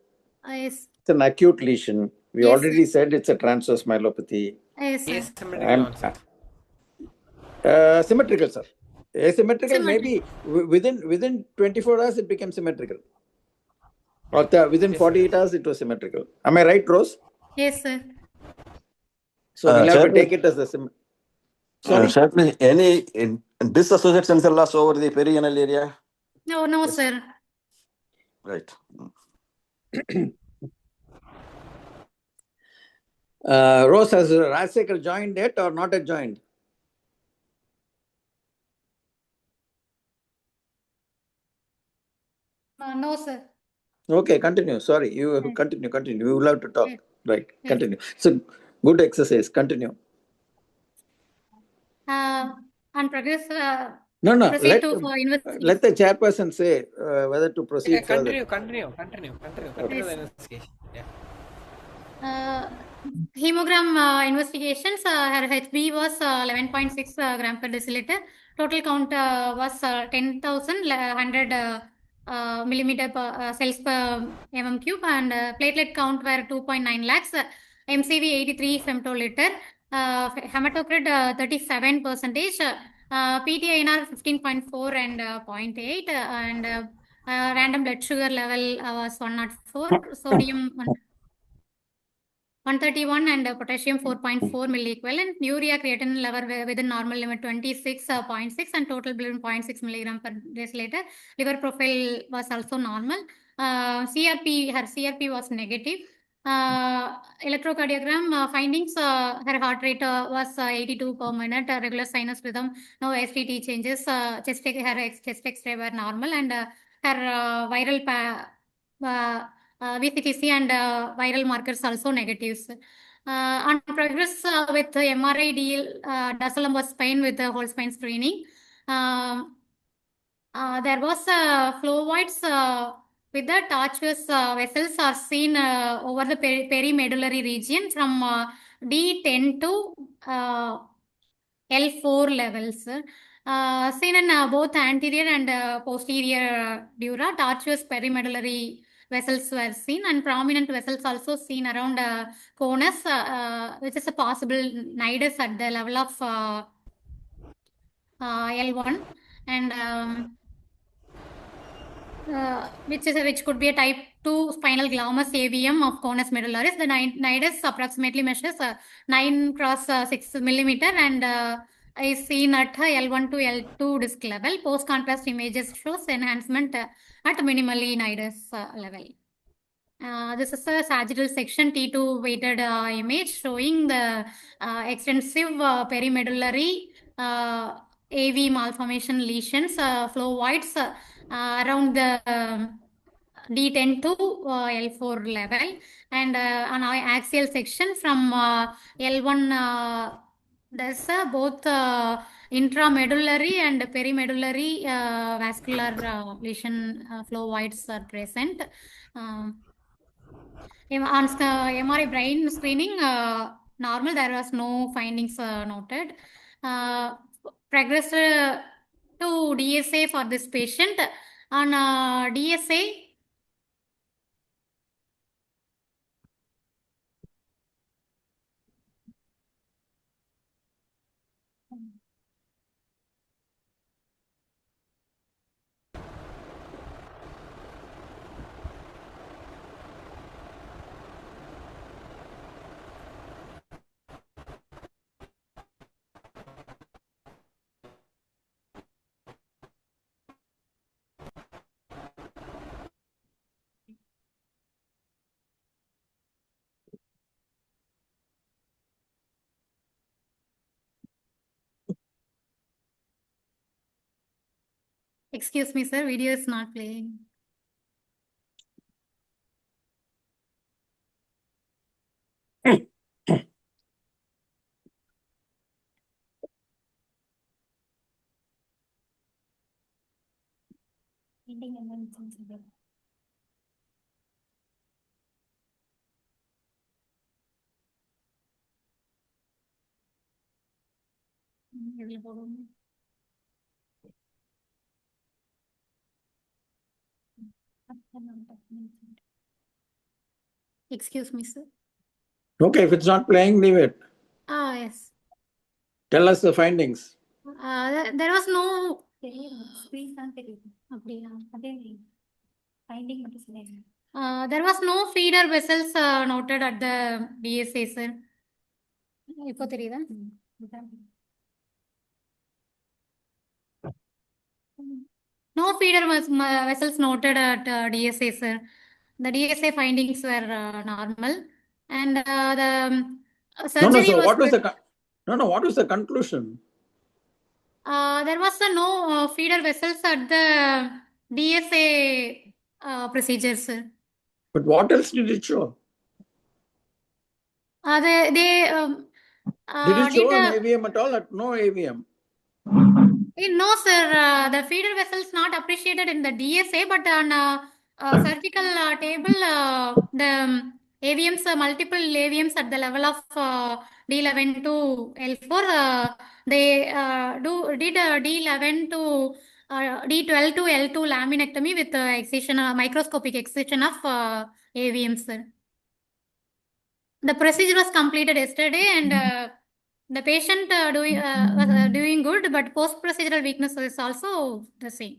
Yes. It's an acute lesion. We Yes, already said it's a transverse myelopathy. Yes, sir. Asymmetrical onset. Symmetrical, sir. Asymmetrical, Symmetrical. maybe within 24 hours it became symmetrical. Or within 48 hours it was symmetrical. Am I right, Rose? Yes, sir. So we'll have to Certainly. take it as a sorry. Certainly, any disassociated sensor loss over the perianal area? No, sir. Right. Rose, has Rajsekhar joined yet or not yet joined? No, sir. Okay, continue. Sorry, you Yes. continue. You will have to talk. Yes. Right, Yes. continue. So, good exercise. Continue. On progress, No, no. proceed to for investigation. Let the chairperson say whether to proceed further. Continue Yes. the investigation. Yeah. Hemogram investigations, her HB was 11.6 gram per deciliter. Total count was 10,100 millimeter per cells per mm cube, and platelet count were 2.9 lakhs. MCV 83 femtoliter. Hematocrit 37 percentage. PTINR 15.4 and 0.8, and random blood sugar level was 104. Sodium 131 and potassium 4.4 milliequivalent. Urea creatinine level within normal limit 26.6 and total blood 0.6 milligram per deciliter. Liver profile was also normal. CRP, her CRP was negative. Electrocardiogram findings, her heart rate was 82 per minute, regular sinus rhythm, no STT changes. Her chest X-ray were normal, and her viral VCTC and viral markers also negatives. On progress with MRI Dasalam spine with the whole spine screening. There was flowoids with the tortuous vessels are seen over the perimedullary region from D10 to L4 levels. Seen in both anterior and posterior dura. Tortuous perimedullary vessels were seen, and prominent vessels also seen around conus, which is a possible nidus at the level of L1, and which could be a type 2 spinal glomus AVM of conus medullaris. The nidus approximately measures 9 cross 6 millimeter and is seen at L1 to L2 disc level. Post contrast images shows enhancement at minimally nidus level. This is a sagittal section T2 weighted image showing the extensive perimedullary AV malformation lesions, flowoids around the D10 to L4 level, and on our axial section from L1, there's both intramedullary and perimedullary vascular lesion flowoids are present. On MRI brain screening, normal, there was no findings noted. Progressed to DSA for this patient. On DSA, excuse me, sir, video is not playing. Excuse me, sir. Okay, if it's not playing, leave it. Yes. Tell us the findings. There was no there was no feeder vessels noted at the DSA, sir. இப்போ தெரியுதா? No feeder vessels noted at DSA, sir. The DSA findings were normal, and the surgery So was. what was the conclusion? There was no feeder vessels at the DSA procedure, sir. But what else did it show? They Did it show an did AVM at all? No AVM. no, sir. The feeder vessels not appreciated in the DSA, but on surgical table, the AVMs, multiple AVMs at the level of D11 to L4, they did D11 to D12 to L2 laminectomy with excision, microscopic excision of AVMs, sir. The procedure was completed yesterday, and the patient was doing good, but post-procedural weakness is also the same.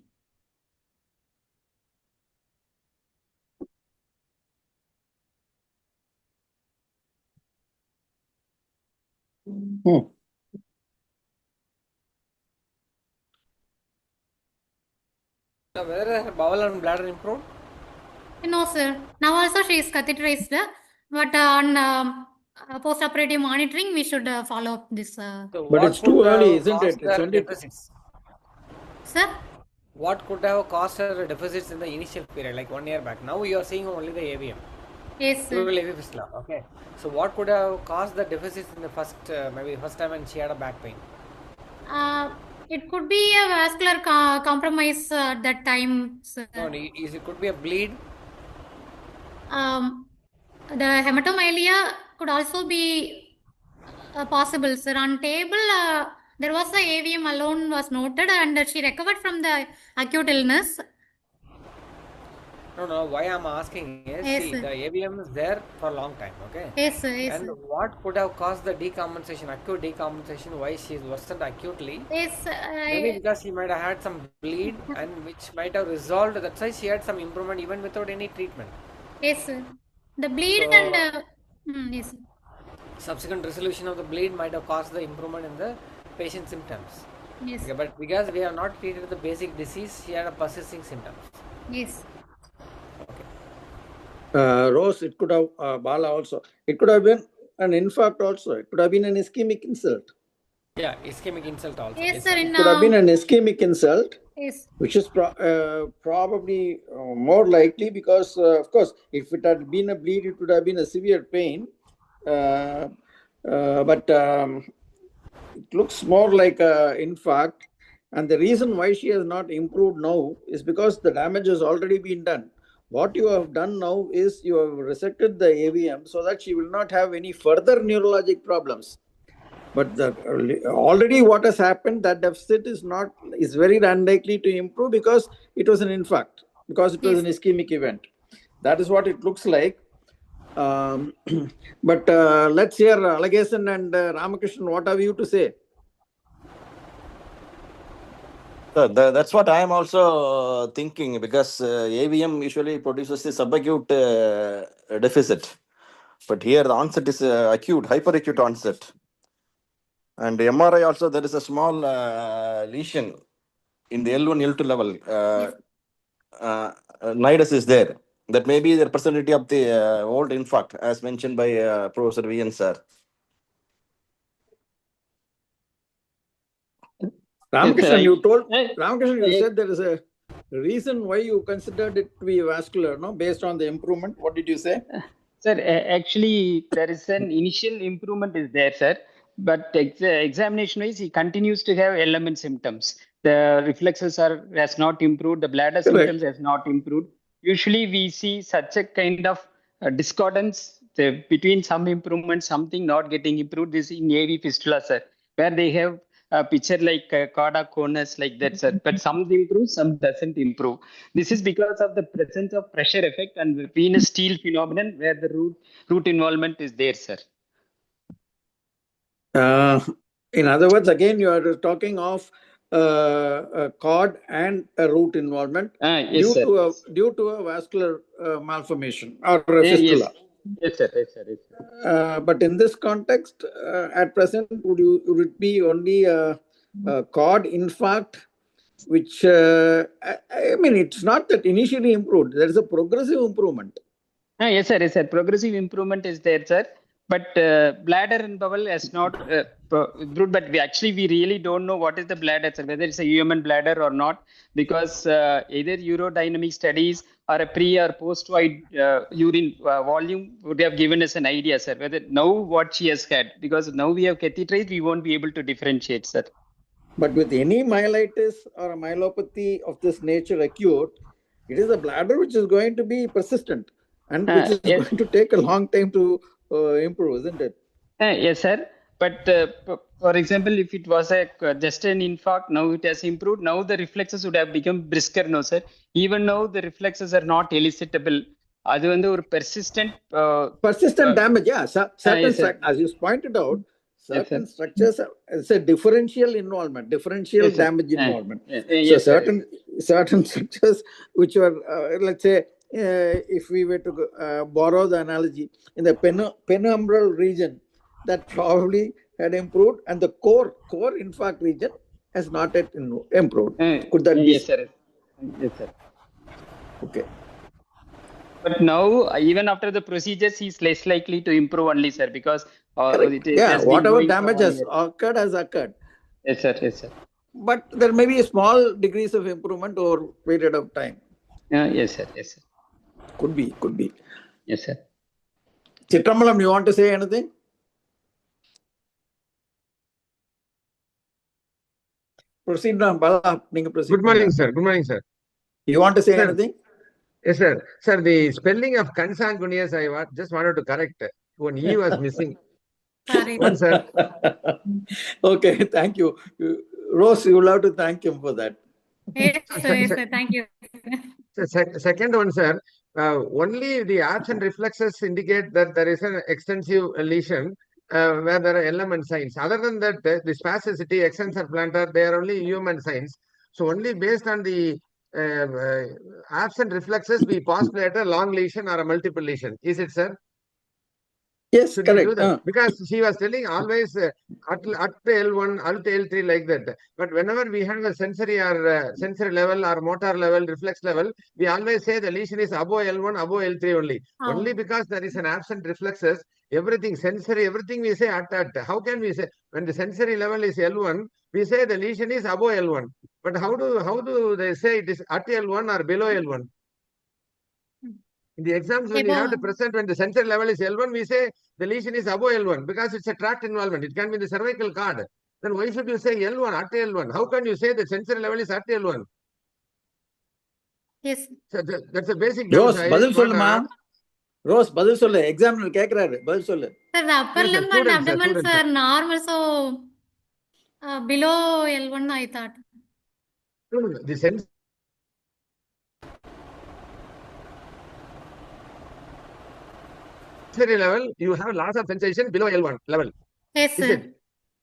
Whether her bowel and bladder improved? No, sir. Now also she is catheterized, but on post-operative monitoring, we should follow up this. So But what it's too could have early, isn't caused it? It's her only deficits? Sir? What could have caused her deficits in the initial period, like 1 year back? Now you are seeing only the AVM. Yes, sir. Pleural AV fistula. Okay. So what could have caused the deficits in the first, maybe first time when she had a back pain? It could be a vascular compromise at that time, sir. No, it could be a bleed. The hematomyelina could also be possible, sir. On table, there was the AVM alone was noted, and she recovered from the acute illness. No. Why I'm asking is, Yes, see, sir. the AVM is there for a long time. Okay. Yes, sir. Yes, And sir. what could have caused the decompensation, acute decompensation? Why she is worsened acutely? Yes, Maybe because she might have had some bleed, and which might have resolved. That's why she had some improvement even without any treatment. yes, sir. The bleed So- and yes, sir. Subsequent resolution of the bleed might have caused the improvement in the patient's symptoms. Yes, Okay, but because we have not treated the basic disease, she had a persisting symptoms. yes. Rose, it could have Bala also. It could have been an infarct also. It could have been an ischemic insult. Yeah, ischemic insult also. Yes, sir. It could have been an ischemic insult, Yes, which is probably more likely because, of course, if it had been a bleed, it would have been a severe pain. But it looks more like an infarct. And the reason why she has not improved now is because the damage has already been done. What you have done now is you have resected the AVM so that she will not have any further neurologic problems. But already what has happened, that deficit is very unlikely to improve because it was an infarct, because it was an ischemic event. That is what it looks like. But let's hear Alagasan and Ramakrishnan. What have you to say? So that's what I am also thinking, because AVM usually produces the subacute deficit. But here the onset is acute, hyperacute onset. And MRI also, there is a small lesion in the L1, L2 level. Nidus is there. That may be the representative of the old infarct, as mentioned by Professor VN sir. Ramakrishnan, you told Yes. Ramakrishnan, you said there is a reason why you considered it to be vascular, no? Based on the improvement. What did you say? Sir, actually, there is an initial improvement is there, sir. But examination-wise, he continues to have element symptoms. The reflexes has not improved. The bladder Correct. symptoms has not improved. Usually, we see such a kind of discordance between some improvement, something not getting improved. This in AV fistula, sir, where they have a picture like cauda conus like that, sir. But some improve, some doesn't improve. This is because of the presence of pressure effect and the venous steal phenomenon, where the root involvement is there, sir. In other words, again, you are talking of a cord and a root involvement Yes, sir. due to a vascular malformation or a fistula. Yes, sir. Yes, sir. Yes, sir. But in this context, at present, would it be only a cord infarct, which I mean, it's not that initially improved. There is a progressive improvement. Yes, sir. Yes, sir. Progressive improvement is there, sir. But bladder and bowel has not improved. But we really don't know what is the bladder, sir, whether it's a human bladder or not, because either urodynamic studies or a pre or post-void urine volume would have given us an idea, sir, whether now what she has had. Because now we have catheterized, we won't be able to differentiate, sir. But with any myelitis or a myelopathy of this nature acute, it is a bladder which is going to be persistent and which is Yes. going to take a long time to improve, isn't it? Yes, sir. But for example, if it was just an infarct, now it has improved. Now the reflexes would have become brisker, no, sir. Even now the reflexes are not elicitable. அது வந்து ஒரு persistent Persistent damage, yeah. Certain, yes, sir. as you pointed out, certain Yes, structures, it's a differential involvement, differential Yes, sir. damage involvement. So Yes, sir. certain structures which were, let's say, if we were to borrow the analogy, in the penumbral region, that probably had improved, and the core infarct region has not yet improved. Could that be? Yes, sir. Yes, sir. Okay. But now, even after the procedures, he's less likely to improve only, sir, because it has been whatever going for damage 1 has year. occurred has occurred. Yes, sir. Yes, sir. But there may be a small degrees of improvement over period of time. Yes, sir. Yes, sir. Could be. Yes, sir. Chitrambalam, you want to say anything? Proceed now, Bala. Proceed. Good morning, sir. Good morning, sir. You want to say Sir. anything? Yes, sir. Sir, the spelling of consanguineous, just wanted to correct. One E was missing. Sorry. One, sir. Okay, thank you. Rose, you will have to thank him for that. Yes, sir. Yes, sir. Thank you. Second one, sir. Only the absent reflexes indicate that there is an extensive lesion where there are element signs. Other than that, the spasticity, extensor plantar, they are only human signs. So only based on the absent reflexes, we postulate a long lesion or a multiple lesion. Is it, sir? Yes, Should we do correct. that? Because she was telling always at L1, alt L3 like that. But whenever we have a sensory or sensory level or motor level, reflex level, we always say the lesion is above L1, above L3 only. Oh. Only because there is an absent reflexes, everything sensory, everything we say at. How can we say when the sensory level is L1, we say the lesion is above L1. But how do they say it is at L1 or below L1? In the exams, when you have to present when the sensory level is L1, we say the lesion is above L1 because it's a tract involvement. It can be the cervical cord. Then why should you say L1, at L1? How can you say the sensory level is at L1? Yes. So that's a basic Rose, doubt. பதில் சொல்லுமா? Rose, பதில் சொல்லு. Examiner கேக்குறாரு. பதில் சொல்லு. Sir, the upper Yes, sir. limb and Students, sir. abdomen Students, are sir. normal, so below L1, I thought. The sensory level, you have loss of sensation below L1 level. Yes, Is sir. it?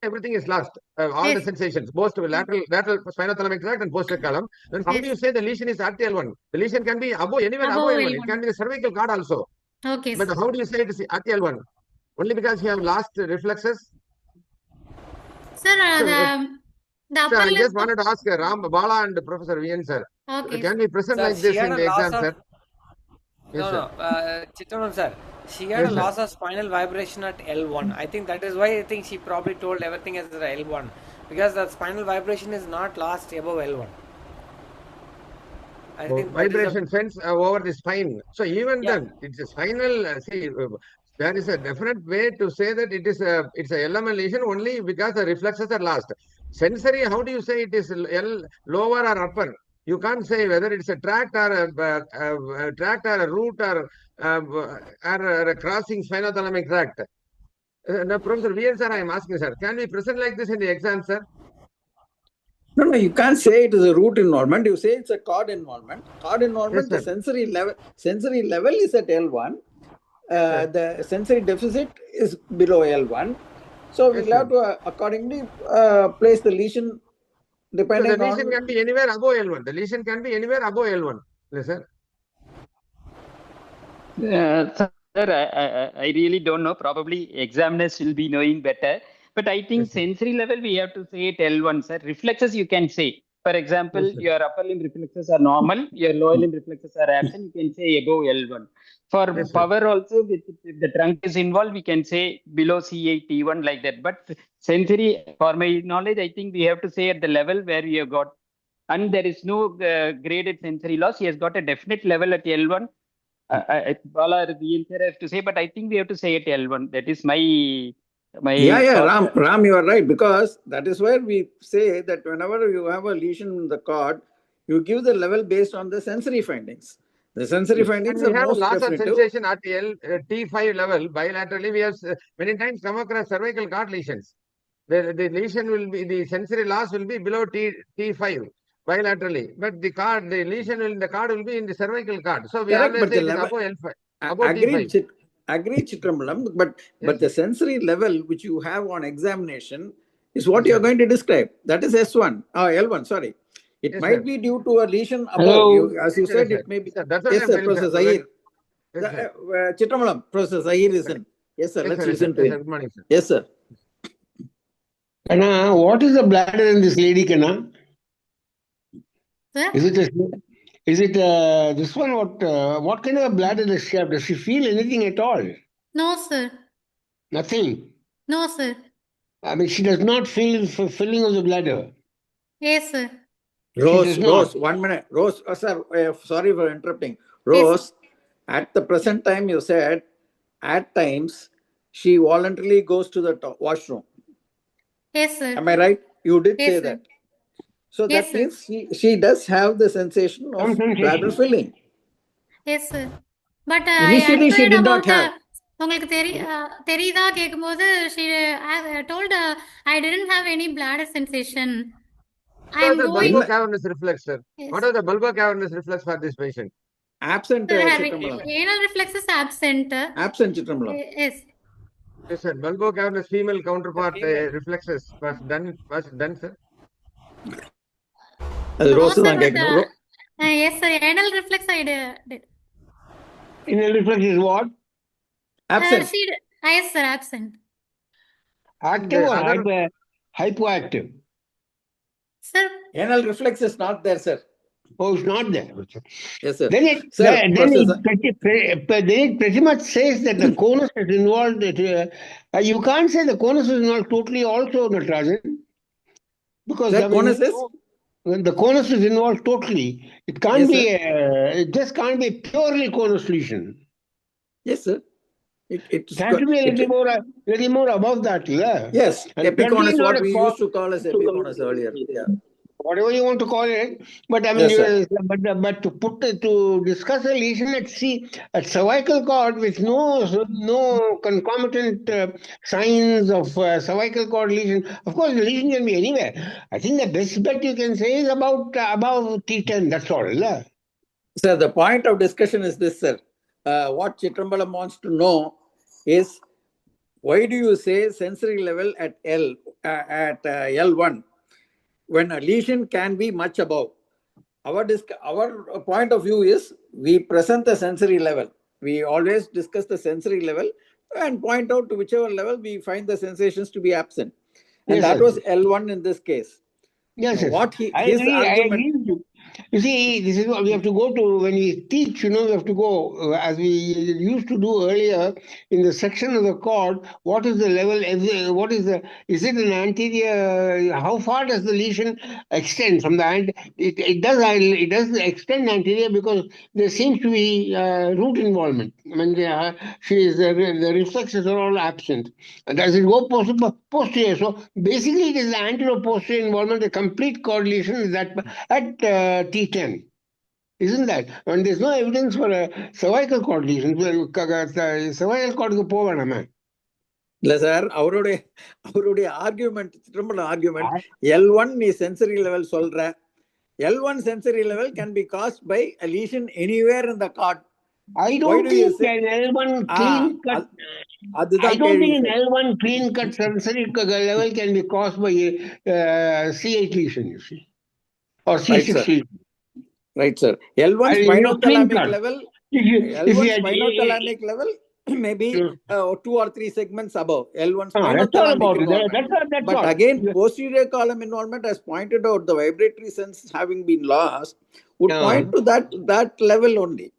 Everything is lost. All the Yes. sensations, both lateral spinothalamic tract and posterior column. Then how do you Yes. say the lesion is at L1? The lesion can be anywhere above Above L1. It L1. can be the cervical cord also. Okay, But sir. how do you say it is at L1? Only because you have lost reflexes? Sir, Sir, the Sir, upper I limb. just wanted to ask Ram, Bala and Professor Vian, sir. Okay. Can we present Sir, like she this had in a the loss exam, of- sir? Yes, No, sir. Chitranam sir, she had Yes, a sir. loss of spinal vibration at L1. I think that is why I think she probably told everything as L1 because the spinal vibration is not lost above L1. I think that is Vibration sense over the spine. So even Yeah. then, it's a spinal. There is a definite way to say that it's a LML lesion only because the reflexes are lost. Sensory, how do you say it is lower or upper? You can't say whether it's a tract or a root or a crossing spinothalamic tract. Now, Professor Vian, sir, I am asking, sir, can we present like this in the exam, sir? No, you can't say it is a root involvement. You say it's a cord involvement. Cord involvement, Yes, the sensory level is at L1. The sensory deficit is below L1. So we'll have to accordingly place the lesion So depending the lesion on. can be anywhere above L1. The lesion can be anywhere above L1. Yes, sir. Sir, I really don't know. Probably examiners will be knowing better. But I think Yes, sir. sensory level, we have to say it L1, sir. Reflexes, you can say. For example, Yes, sir. your upper limb reflexes are normal, your lower limb reflexes are absent. You can say above L1. For Yes, sir. power also, if the trunk is involved, we can say below C8, T1 like that. But sensory, for my knowledge, I think we have to say at the level where we have got, and there is no graded sensory loss. He has got a definite level at L1. Bala, the answer has to say, but I think we have to say at L1. That is my Yeah, thought. Ram, you are right, because that is where we say that whenever you have a lesion in the cord, you give the level based on the sensory findings. The sensory Yes. findings And we are have most loss of definitive. sensation at T5 level bilaterally. We have many times come across cervical cord lesions. The lesion will be, the sensory loss will be below T5 bilaterally, but the lesion in the cord will be in the cervical cord. So we Correct, always but say the it is level, above L5, above agreed, T5. agreed, Chitrambalam, but Yes, the sir. sensory level which you have on examination is what Yes, you are sir. going to describe. That is S1, L1, sorry. It Yes, might sir. be due to a lesion above. Hello. As you Yes, sir, said, yes, it may be. sir. That's what Yes, I'm sir, telling, Professor sir. Zahir. Yes, sir. Chitrambalam, Professor Zahir Yes, is sir. in. Yes, sir, Yes, let's sir. listen to Yes, sir. him. Good morning, sir. Yes, sir. Kana, what is the bladder in this lady, Kana? Sir? Is it this one? What kind of a bladder does she have? Does she feel anything at all? No, sir. Nothing. No, sir. I mean, she does not feel filling of the bladder. Yes, sir. Rose, 1 minute. Rose, sir, sorry for interrupting. Rose, at the present time, you said at times she voluntarily goes to the washroom. Yes, sir. Am I right? You did Yes, say sir. that. So Yes, that sir. means she does have the sensation of Some sensation. bladder filling. Yes, sir. But Initially, I she inquired did not about have. உங்களுக்கு தெரியுதா கேட்கும்போது she told I didn't have any bladder sensation. I What am is the going. bulbocavernous reflex, sir? Yes. What is the bulbocavernous reflex for this patient? Absent, Sir, having Chitrambalam. anal reflex is absent. Absent, Chitrambalam. Yes. Yes, sir. Bulbocavernous female counterpart reflexes was done, sir. அது No, rose sir, தான் but கேட்கணும். yes, sir. Anal reflex I did. Anal reflex is what? Absent. Yes, sir, absent. Active or other- hypoactive? Sir, Anal reflex is not there, sir. Oh, it's not there. Yes, sir. Then Sir, it pretty much says that the conus is involved. You can't say the conus is involved totally also, Natarajan. Because Sir, I mean, conus is? when the conus is involved totally, it can't Yes, be, it just can't be purely conus lesion. Yes, sir. It has to be a little more above that, yeah. Yes, And epiconus, certainly not what a we used to call as epiconus earlier. Yeah. Whatever you want to call it, but I mean, Yes, but to discuss a lesion at cervical cord with no concomitant signs of cervical cord lesion. Of course, the lesion can be anywhere. I think the best bet you can say is about above T10. That's all. Yeah? Sir, the point of discussion is this, sir. What Chitrambalam wants to know is, why do you say sensory level at L1 when a lesion can be much above? Our point of view is we present the sensory level. We always discuss the sensory level and point out to whichever level we find the sensations to be absent. And Yes, that sir. was L1 in this case. Yes, Now, yes. what I his agree argument. with you. You see, this is what we have to go to when we teach, we have to go, as we used to do earlier, in the section of the cord, what is the level, is it an anterior, how far does the lesion extend from the end? It does extend anterior because there seems to be root involvement. I mean, the reflexes are all absent. And does it go posterior? So basically, it is the anterior-posterior involvement, the complete cord lesion is that at T10. Isn't that? And there's no evidence for a cervical cord lesion. Cervical cord is a இல்ல sir, அவருடைய argument, argument L1 நீ sensory level சொல்ற. L1 sensory level can be caused by a lesion anywhere in the cord. I don't think an L1 clean cut. I don't think an L1 clean cut sensory level can be caused by C8 lesion, you see, or C6 lesion. Right, sir. L1 spinothalamic level. L1 spinothalamic level maybe Hmm. 2 or 3 segments above. L1 That's spinal all column about it. involvement. That's But all. again, posterior column involvement, as pointed out, the vibratory sense having been lost, would Yeah. point to that level only.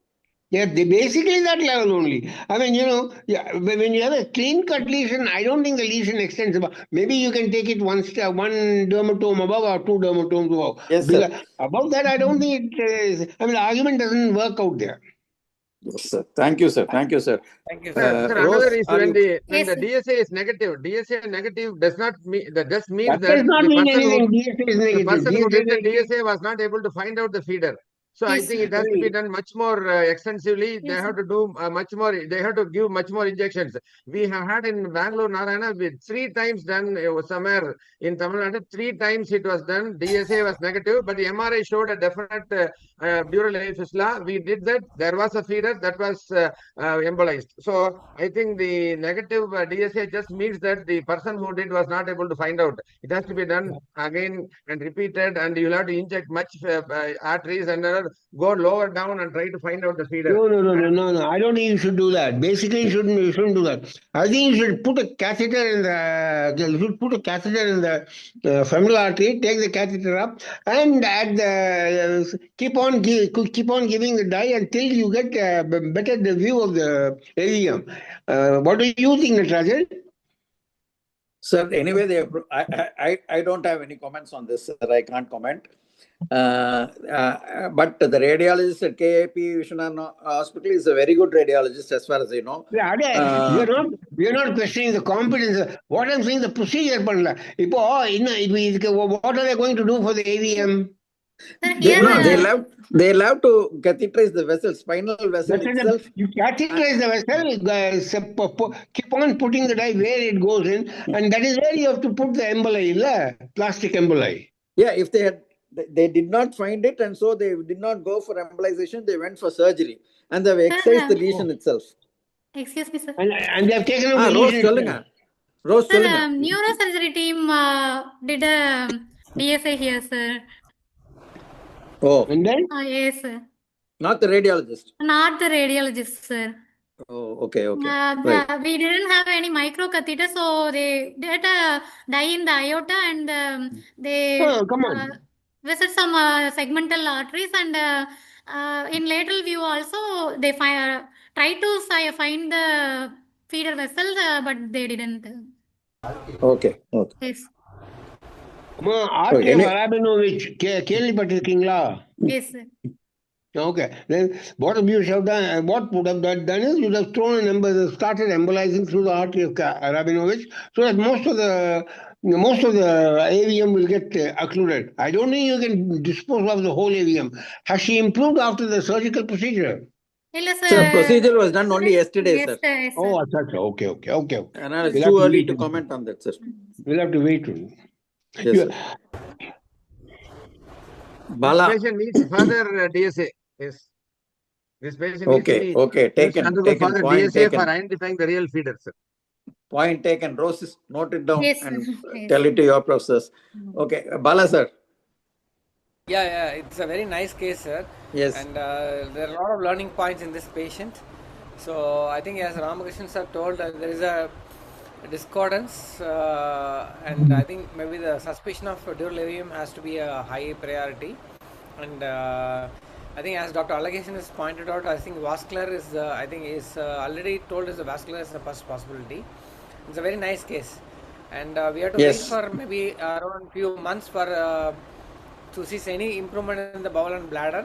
Yeah, they basically that level only. I mean, yeah, when you have a clean cut lesion, I don't think the lesion extends above. Maybe you can take it one dermatome above or 2 dermatomes above. Yes, sir. Above that, I don't think it is. I mean, the argument doesn't work out there. Yes, sir. Thank you, sir. Thank you, sir. Thank you, Sir, sir. another Rose, issue are when you? when Yes, the sir. DSA is negative does not mean that just means That that does not the mean person who anything. DSA is the negative. person who did the DSA DSA was not able to find out the feeder. So I Yes, think sir. it has to be done much more extensively. They Yes, have sir. to do much more. They have to give much more injections. We have had in Bangalore, Narayana, with 3 times done somewhere in Tamil Nadu. 3 times it was done. DSA was negative, but the MRI showed a definite dural A fistula. We did that. There was a feeder that was embolized. So I think the negative DSA just means that the person who did was not able to find out. It has to be done again and repeated, and you'll have to inject much arteries and go lower down and try to find out the feeder. No. I don't think you should do that. Basically, you shouldn't do that. I think you should put a catheter in the femoral artery, take the catheter up, and at the keep on giving the dye until you get a better view of the AVM. What do you think, Natarajan? Sir, anyway, I don't have any comments on this, sir. I can't comment. But the radiologist at KAP Vishwanath Hospital is a very good radiologist, as far as I know. Yeah, we are not questioning the competence. What I'm saying, the procedure. What are they going to do for the AVM? Sir, here, They love to catheterize the vessel, spinal vessel itself. You catheterize the vessel, keep on putting the dye where it goes in, and that is where you have to put the emboli, plastic emboli. Yeah, if they did not find it, and so they did not go for embolization, they went for surgery, and they have excised the lesion itself. excuse me, sir. And they have taken out the Rose, lesion. சொல்லுங்க. Rose, Sir, சொல்லுங்க. neurosurgery team did a DSA here, sir. Oh, And then? Yes, sir. not the radiologist. Not the radiologist, sir. Oh, okay. Right. We didn't have any micro catheter, so they did a dye in the aorta, and they Come on. visit some segmental arteries, and in lateral view also they try to find the feeder vessels, but they didn't. Okay. Yes. R.K. Barabinovich, கேள்விப்பட்டிருக்கீங்களா? Yes, sir. Okay. Then what would have done is you would have started embolizing through the artery of Rabinovich, so that most of the AVM will get occluded. I don't think you can dispose of the whole AVM. Has she improved after the surgical procedure? Sir, procedure was done only yesterday, sir. Yes, sir. Oh, okay. And it's too early to comment on that, sir. We'll have to wait. Yes, sir. Bala. This patient needs further DSA. Yes. This patient taken. Further Point DSA taken. for identifying the real feeder, sir. Point taken. Roses, note it down Yes, and yes. tell it to your professors. Okay, Bala, sir. Yeah, it's a very nice case, sir. Yes. And there are a lot of learning points in this patient. So I think, as Ramakrishnan sir told, there is a discordance, and I think maybe the suspicion of dural AVM has to be a high priority. And I think, as Dr. Alagation has pointed out, I think vascular is already told as the vascular is the first possibility. It's a very nice case, and we have to wait for maybe around few months for to see any improvement in the bowel and bladder.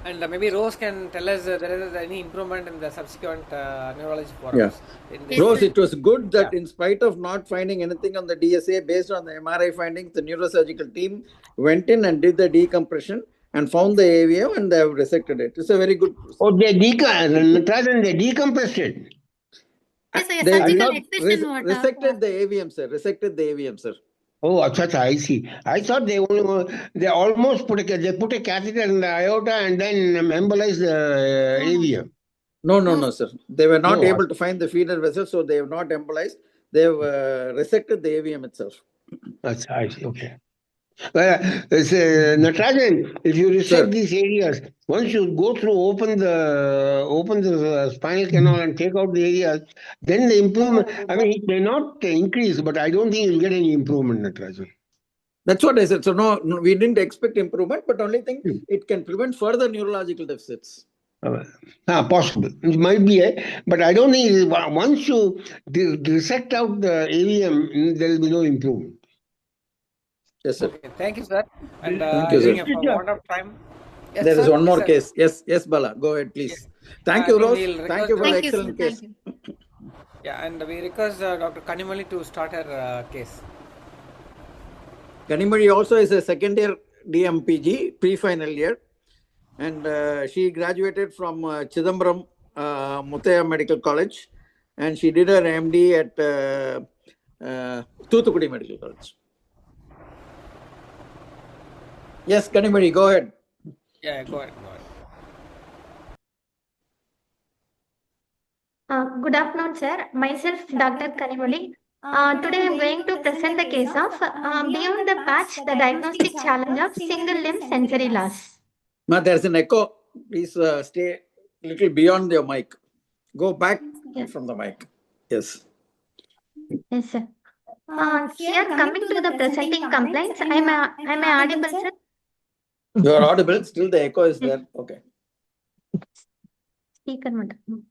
And maybe Rose can tell us there is any improvement in the subsequent neurology forums. Rose, it was good that in spite of not finding anything on the DSA, based on the MRI findings, the neurosurgical team went in and did the decompression and found the AVM, and they have resected it. It's a very good process. Oh, they decompressed it. Yes, sir. Surgical excision Resected the AVM, sir. Oh, I see. I thought they almost put a catheter in the aorta and then embolized the AVM. No, sir. They were not able to find the feeder vessel, so they have not embolized. They have resected the AVM itself. I see. Okay. Natarajan, if you resect Sir. these areas, once you go through, open the spinal canal and take out the areas, then the improvement. I mean, it may not increase, but I don't think you'll get any improvement, Natarajan. That's what I said. So no, we didn't expect improvement, but only thing it can prevent further neurological deficits. Possible. It might be, but I don't think once you dissect out the AVM, there will be no improvement. Yes, sir. Okay, thank you, sir. And Thank you, I think sir. for want of time. Yes, There is sir. one more Yes, case. Yes, Bala. Go ahead, please. Yes. Thank I you, think Rose. we'll Thank you for the Thank you, sir. excellent case. Thank you. Yeah, and we request Dr. Kanimali to start her case. Ganimari also is a second year DMPG, pre-final year. And she graduated from Chidambaram Muthaya Medical College. And she did her MD at Thoothukudi Medical College. Yes, Ganimari, go ahead. Yeah, go ahead. Good afternoon, sir. Myself, Dr. Kanimali. Today I am going to present the case of beyond the patch, the diagnostic challenge of single limb sensory loss. Ma, there's an echo. Please stay a little beyond your mic. Go back from the mic. Yes. Yes, sir. Here, coming to the presenting complaints, am I audible, sir? You are audible. Still the echo is there. Okay. Speaker madam.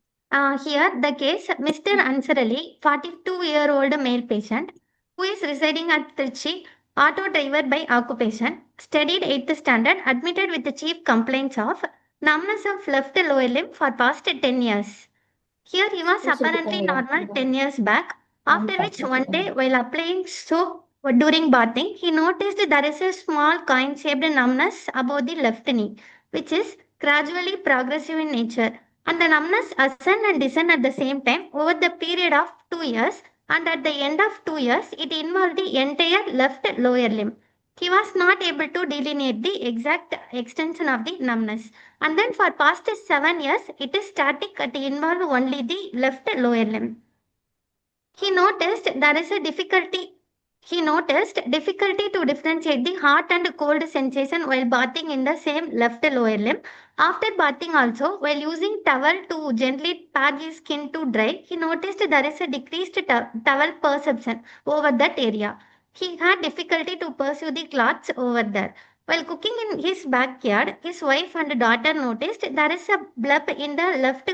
Here, the case, Mr. Ansar Ali, 42-year-old male patient, who is residing at Trichy, auto driver by occupation, studied 8th standard, admitted with the chief complaints of numbness of left lower limb for past 10 years. Here, he was apparently normal 10 years back, after which one day, while applying soap during bathing, he noticed there is a small coin-shaped numbness above the left knee, which is gradually progressive in nature. And the numbness ascend and descend at the same time over the period of 2 years, and at the end of 2 years, it involved the entire left lower limb. He was not able to delineate the exact extension of the numbness. And then for past 7 years, it is static, it involve only the left lower limb. He noticed there is a difficulty. He noticed difficulty to differentiate the hot and cold sensation while bathing in the same left lower limb. After bathing also, while using towel to gently pad his skin to dry, he noticed there is a decreased towel perception over that area. He had difficulty to pursue the cloths over there. While cooking in his backyard, his wife and daughter noticed there is a blub in the left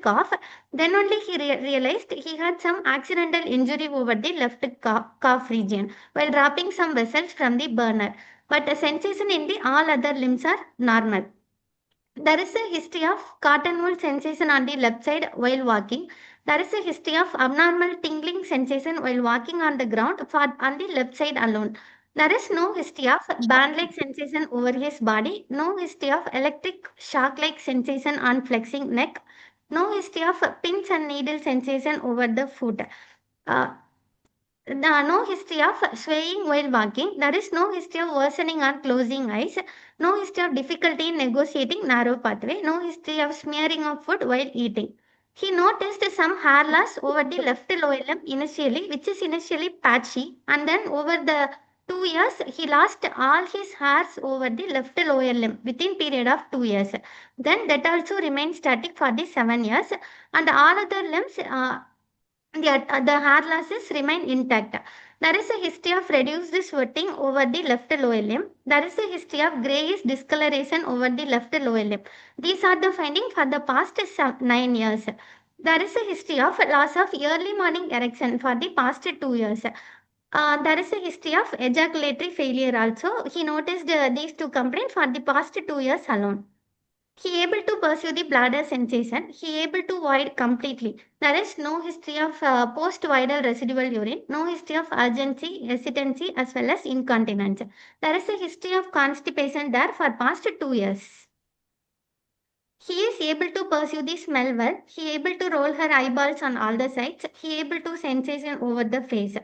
calf. Then only he realized he had some accidental injury over the left calf region while dropping some vessels from the burner. But the sensation in the all other limbs are normal. There is a history of cotton wool sensation on the left side while walking. There is a history of abnormal tingling sensation while walking on the ground on the left side alone. There is no history of band-like sensation over his body, no history of electric shock-like sensation on flexing neck, no history of pins and needle sensation over the foot. No history of swaying while walking. There is no history of worsening on closing eyes. No history of difficulty in negotiating narrow pathway. No history of smearing of food while eating. He noticed some hair loss over the left lower limb initially, which is initially patchy, and then over the 2 years, he lost all his hairs over the left lower limb within period of 2 years. Then that also remained static for the 7 years, and all other limbs, the hair losses remain intact. There is a history of reduced sweating over the left lower limb. There is a history of grayish discoloration over the left lower limb. These are the findings for the past 9 years. There is a history of loss of early morning erection for the past 2 years. There is a history of ejaculatory failure also. He noticed these two complaints for the past 2 years alone. He able to pursue the bladder sensation. He able to void completely. There is no history of post-voidal residual urine, no history of urgency, hesitancy as well as incontinence. There is a history of constipation there for past 2 years. He is able to pursue the smell well. He able to roll her eyeballs on all the sides. He able to sensation over the face.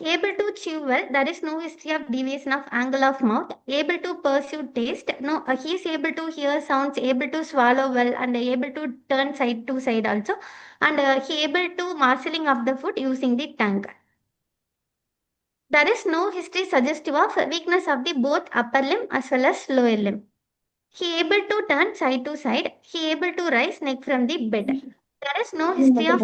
Able to chew well. There is no history of deviation of angle of mouth. Able to pursue taste. No, he is able to hear sounds. Able to swallow well and able to turn side to side also. And he able to marshalling of the food using the tongue. There is no history suggestive of weakness of the both upper limb as well as lower limb. He able to turn side to side. He able to rise neck from the bed. There is no history of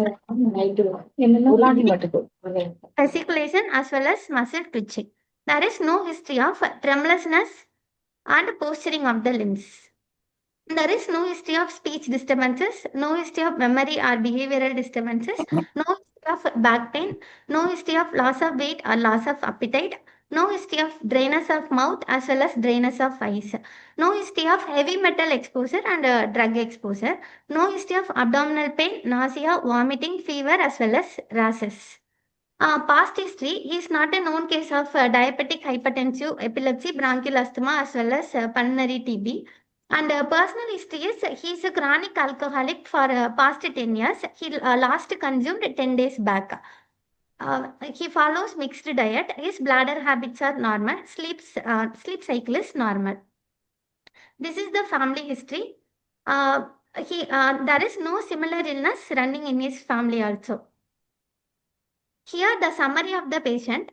fasciculation as well as muscle twitching. There is no history of tremulousness and posturing of the limbs. There is no history of speech disturbances, no history of memory or behavioral disturbances, no history of back pain, no history of loss of weight or loss of appetite, no history of dryness of mouth as well as dryness of eyes, no history of heavy metal exposure and drug exposure, no history of abdominal pain, nausea, vomiting, fever as well as rashes. Past history, he is not a known case of diabetic hypertensive, epilepsy, bronchial asthma as well as pulmonary TB. And personal history is he is a chronic alcoholic for past 10 years. He last consumed 10 days back. He follows mixed diet. His bladder habits are normal. Sleep cycle is normal. This is the family history. There is no similar illness running in his family also. Here the summary of the patient.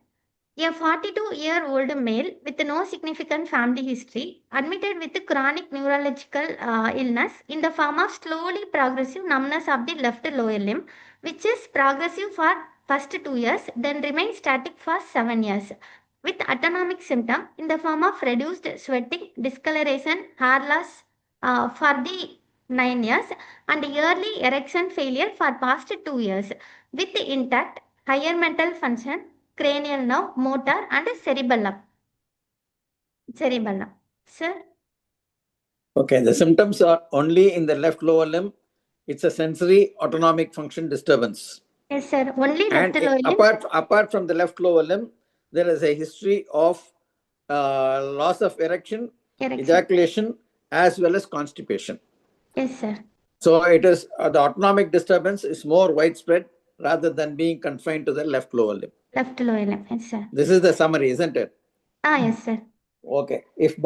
A 42-year-old male with no significant family history, admitted with chronic neurological illness in the form of slowly progressive numbness of the left lower limb, which is progressive for first 2 years, then remains static for 7 years, with autonomic symptom in the form of reduced sweating, discoloration, hair loss for the 9 years, and yearly erection failure for past 2 years, with intact higher mental function, cranial nerve, motor, and cerebellum. Sir? Okay, the symptoms are only in the left lower limb. It's a sensory autonomic function disturbance. Yes, sir. Only And left lower limb. apart from the left lower limb, there is a history of loss of erection, ejaculation, as well as constipation. Yes, sir. So it is the autonomic disturbance is more widespread rather than being confined to the left lower limb. Left lower limb, yes, sir. This is the summary, isn't it? Yes, sir. Okay. If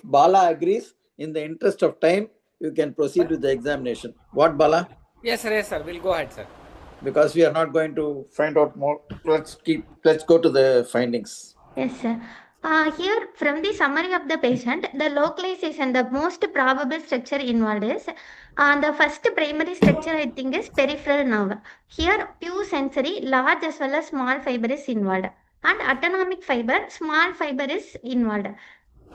Bala agrees, in the interest of time, you can proceed with the examination. What, Bala? Yes, sir. Yes, sir. We'll go ahead, sir. Because we are not going to find out more. Let's go to the findings. Yes, sir. Here, from the summary of the patient, the localization, the most probable structure involved is the first primary structure, I think, is peripheral nerve. Here, pure sensory, large as well as small fiber is involved. And autonomic fiber, small fiber is involved.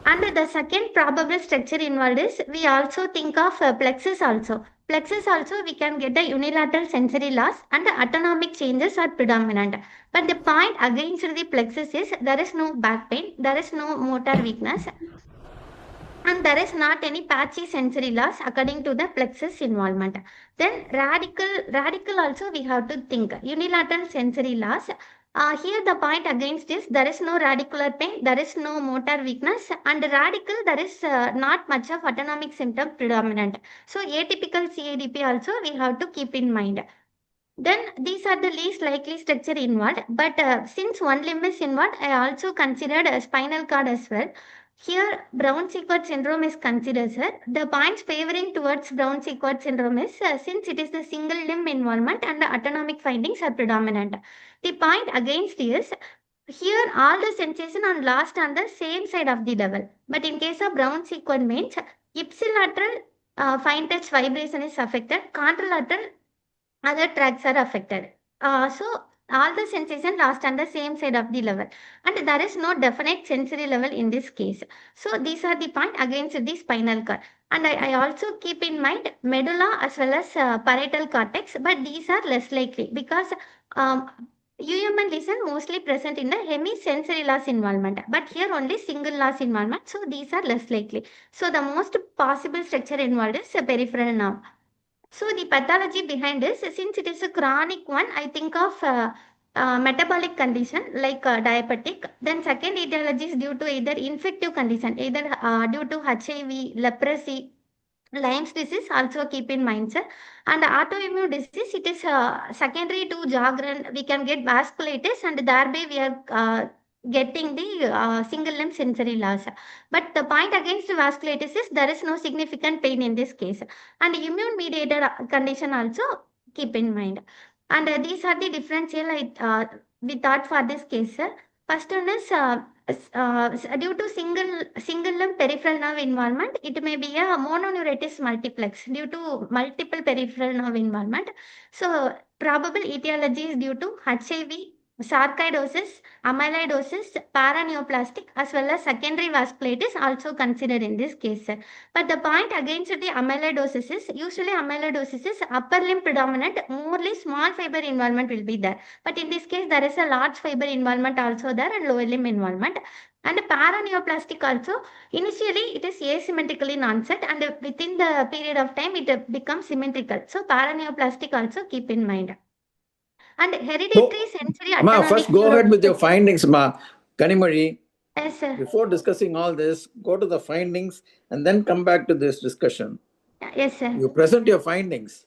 And the second probable structure involved is we also think of plexus also. Plexus also we can get the unilateral sensory loss and the autonomic changes are predominant. But the point against the plexus is there is no back pain, there is no motor weakness, and there is not any patchy sensory loss according to the plexus involvement. Then radical also we have to think. Unilateral sensory loss. Here the point against is there is no radicular pain, there is no motor weakness, and radical there is not much of autonomic symptom predominant. So atypical CADP also we have to keep in mind. Then these are the least likely structure involved, but since one limb is involved, I also considered a spinal cord as well. Here, Brown-Sequard syndrome is considered, sir. The points favoring towards Brown-Sequard syndrome is since it is the single limb involvement and the autonomic findings are predominant. The point against is here all the sensation are lost on the same side of the level. But in case of Brown-Sequard means ipsilateral fine touch vibration is affected, contralateral other tracks are affected. So all the sensation lost on the same side of the level, and there is no definite sensory level in this case. So these are the point against the spinal cord. And I also keep in mind medulla as well as parietal cortex, but these are less likely because UMN lesion mostly present in the hemisensory loss involvement, but here only single loss involvement, so these are less likely. So the most possible structure involved is peripheral nerve. So the pathology behind this, since it is a chronic one, I think of metabolic condition like diabetic. Then second etiology is due to either infective condition, either due to HIV, leprosy, Lyme's disease, also keep in mind, sir. And autoimmune disease, it is secondary to Sjogren. We can get vasculitis and thereby we are getting the single limb sensory loss. But the point against vasculitis is there is no significant pain in this case. And immune mediated condition also keep in mind. And these are the differential we thought for this case. First one is due to single limb peripheral nerve involvement, it may be a mononeuritis multiplex due to multiple peripheral nerve involvement. So probable etiology is due to HIV, sarcoidosis, amyloidosis, paraneoplastic, as well as secondary vasculitis also considered in this case. But the point against the amyloidosis is usually amyloidosis is upper limb predominant, morely small fiber involvement will be there. But in this case, there is a large fiber involvement also there and lower limb involvement. And paraneoplastic also, initially it is asymmetrical in onset and within the period of time it becomes symmetrical. So paraneoplastic also keep in mind. And hereditary sensory Ma, autonomic first go ahead with your findings, Ma. Kanimari, Yes, sir. before discussing all this, go to the findings and then come back to this discussion. Yes, sir. You present your findings.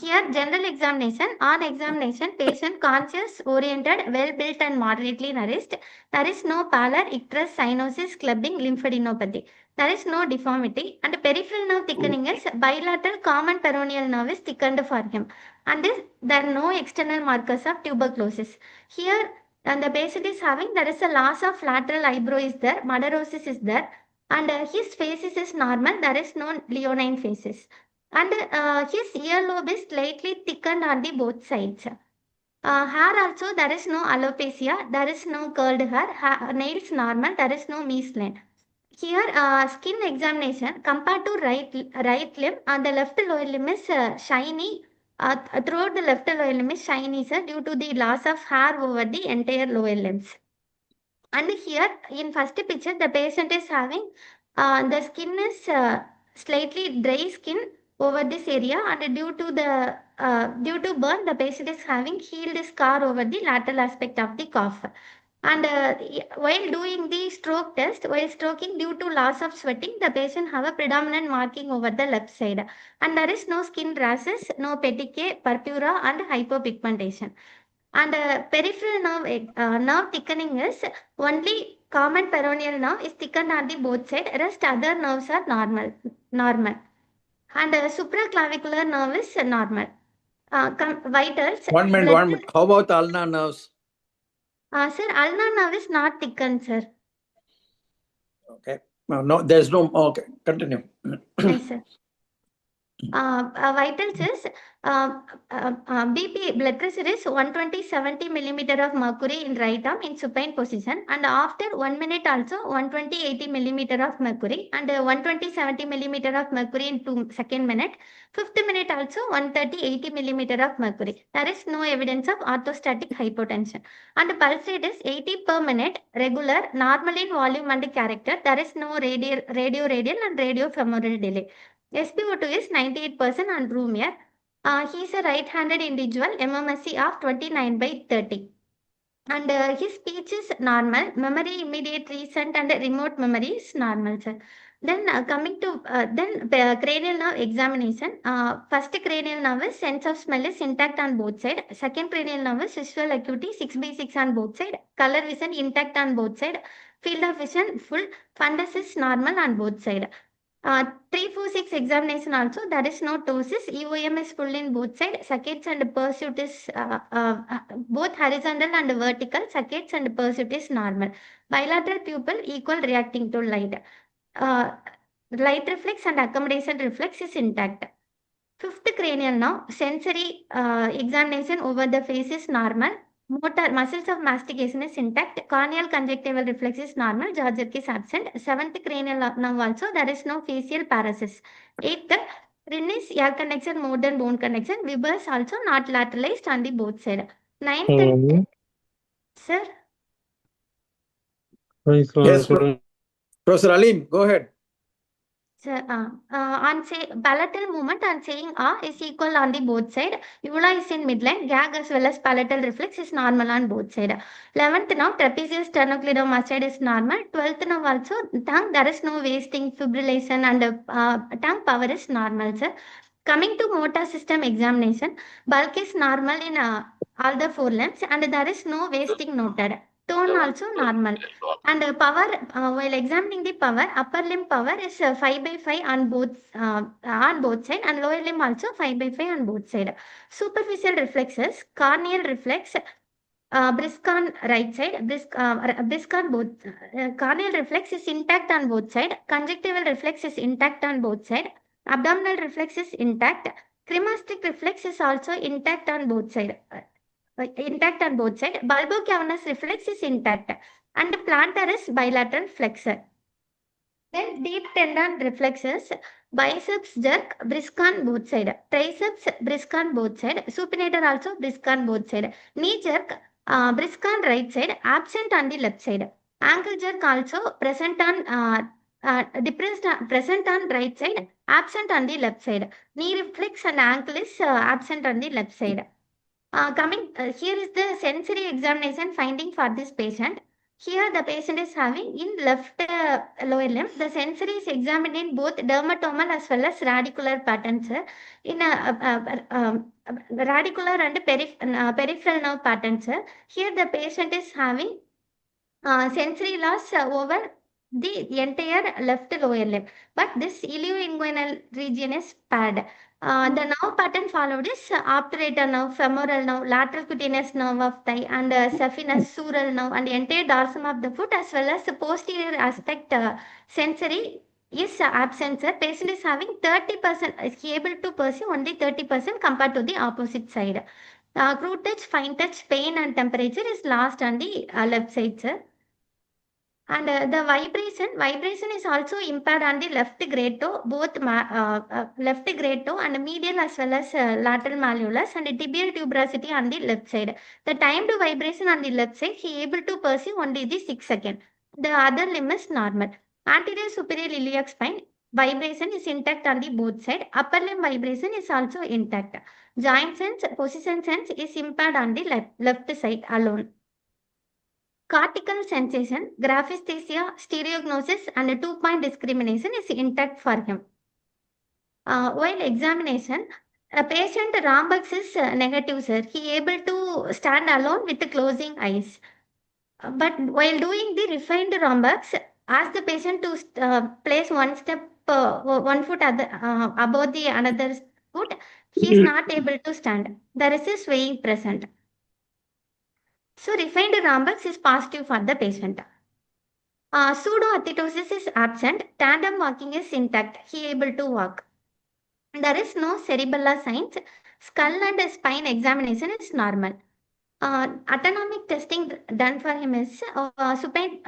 Here, general examination. On examination, patient conscious, oriented, well-built and moderately nourished. There is no pallor, icterus, cyanosis, clubbing, lymphadenopathy. There is no deformity. And peripheral nerve thickening is bilateral common peroneal nerve is thickened for him. And there are no external markers of tuberculosis. Here, and the patient is having, there is a loss of lateral eyebrow is there, madarosis is there. And his faces is normal. There is no leonine faces. And his earlobe is slightly thickened on the both sides. Hair also, there is no alopecia, there is no curled hair, nails normal, there is no measline. Here, skin examination, compared to right limb, the left lower limb is shiny. Throughout the left lower limb is shiny, sir, due to the loss of hair over the entire lower limbs. And here, in first picture, the patient is having, the skin is slightly dry skin over this area, and due to burn, the patient is having healed scar over the lateral aspect of the cough. And while doing the stroke test, while stroking due to loss of sweating, the patient have a predominant marking over the left side. And there is no skin rashes, no petechiae, purpura and hypopigmentation. And peripheral nerve thickening is only common peroneal nerve is thickened on the both sides, rest other nerves are normal. And supraclavicular nerve is normal. Vitals. 1 minute. How about ulnar nerves? Sir, ulnar nerve is not thickened, sir. Okay. No, there's no. Okay, continue. Yes, sir. Vitals is BP blood pressure is 120/70 millimeter of mercury in right arm in supine position, and after 1 minute also 120/80 millimeter of mercury, and 120/70 millimeter of mercury in 2 minute. 5th minute also 130/80 millimeter of mercury. There is no evidence of orthostatic hypotension. And pulse rate is 80 per minute, regular, normal in volume and character. There is no radio radial and radiofemoral delay. SpO2 is 98% on room here. He is a right-handed individual, MMSE of 29/30. And his speech is normal. Memory, immediate, recent and remote memory is normal, sir. Then coming to cranial nerve examination. First cranial nerve is sense of smell is intact on both sides. Second cranial nerve is visual acuity 6/6 on both sides. Color vision intact on both sides. Field of vision full. Fundus is normal on both sides. 346 examination also, there is no ptosis. EOM is full in both sides. Saccades and pursuit is both horizontal and vertical. Saccades and pursuit is normal. Bilateral pupil equal reacting to light. Light reflex and accommodation reflex is intact. 5th cranial nerve, sensory examination over the face is normal. Motor muscles of mastication is intact. Corneal conjunctival reflex is normal. Jaw jerk is absent. 7th cranial nerve also, there is no facial paresis. 8th, rin is air connection more than bone connection. Vibers also not lateralized on the both side. 9th and 10th. Sir? Yes, Professor Alim, go ahead. Sir, on say palatal movement on saying is equal on the both side. Uvula is in midline. Gag as well as palatal reflex is normal on both side. 11th now trapezius sternocleidomastoid is normal. 12th now also tongue, there is no wasting, fibrillation and tongue power is normal, sir. Coming to motor system examination, bulk is normal in all the 4 limbs and there is no wasting noted. Tone also normal. And power, while examining the power, upper limb power is 5/5 on both sides, and lower limb also 5/5 on both sides. Superficial reflexes, corneal reflex, brisk on right side, brisk on both. Corneal reflex is intact on both side. Conjunctival reflex is intact on both side. Abdominal reflex is intact. Cremastic reflex is also intact on both side. Intact on both side. Bulbocavernous reflex is intact, and plantar is bilateral flexor. Then deep tendon reflexes, biceps jerk, brisk on both side. Triceps brisk on both side. Supinator also brisk on both side. Knee jerk, brisk on right side, absent on the left side. Ankle jerk also present on present on right side, absent on the left side. Knee reflex and ankle is absent on the left side. Here is the sensory examination finding for this patient. Here the patient is having in left lower limb. The sensory is examined in both dermatomal as well as radicular patterns. In radicular and peripheral nerve patterns. Here the patient is having sensory loss over the entire left lower limb, but this ilioinguinal region is spared. The nerve pattern followed is obturator nerve, femoral nerve, lateral cutaneous nerve of thigh, and saphenous sural nerve, and the entire dorsum of the foot as well as the posterior aspect sensory is absent. Sir. Patient is having 30%, is able to perceive only 30% compared to the opposite side. Crude touch, fine touch, pain and temperature is lost on the left side, sir. And the vibration is also impaired on the left great toe, both left great toe and medial as well as lateral malleolus, and tibial tuberosity on the left side. The time to vibration on the left side, he able to perceive only the 6 seconds. The other limb is normal. Anterior superior iliac spine vibration is intact on the both side. Upper limb vibration is also intact. Joint sense, position sense is impaired on the left side alone. Cortical sensation, graphesthesia, stereognosis, and a 2-point discrimination is intact for him. While examination, a patient rhombox is negative, sir. He able to stand alone with the closing eyes. But while doing the refined rhombox, ask the patient to place one step, 1 foot above the another foot. He is not able to stand. There is a swaying present. So refined rhombox is positive for the patient. Pseudoathetosis is absent. Tandem walking is intact. He able to walk. There is no cerebellar signs. Skull and spine examination is normal. Autonomic testing done for him is supine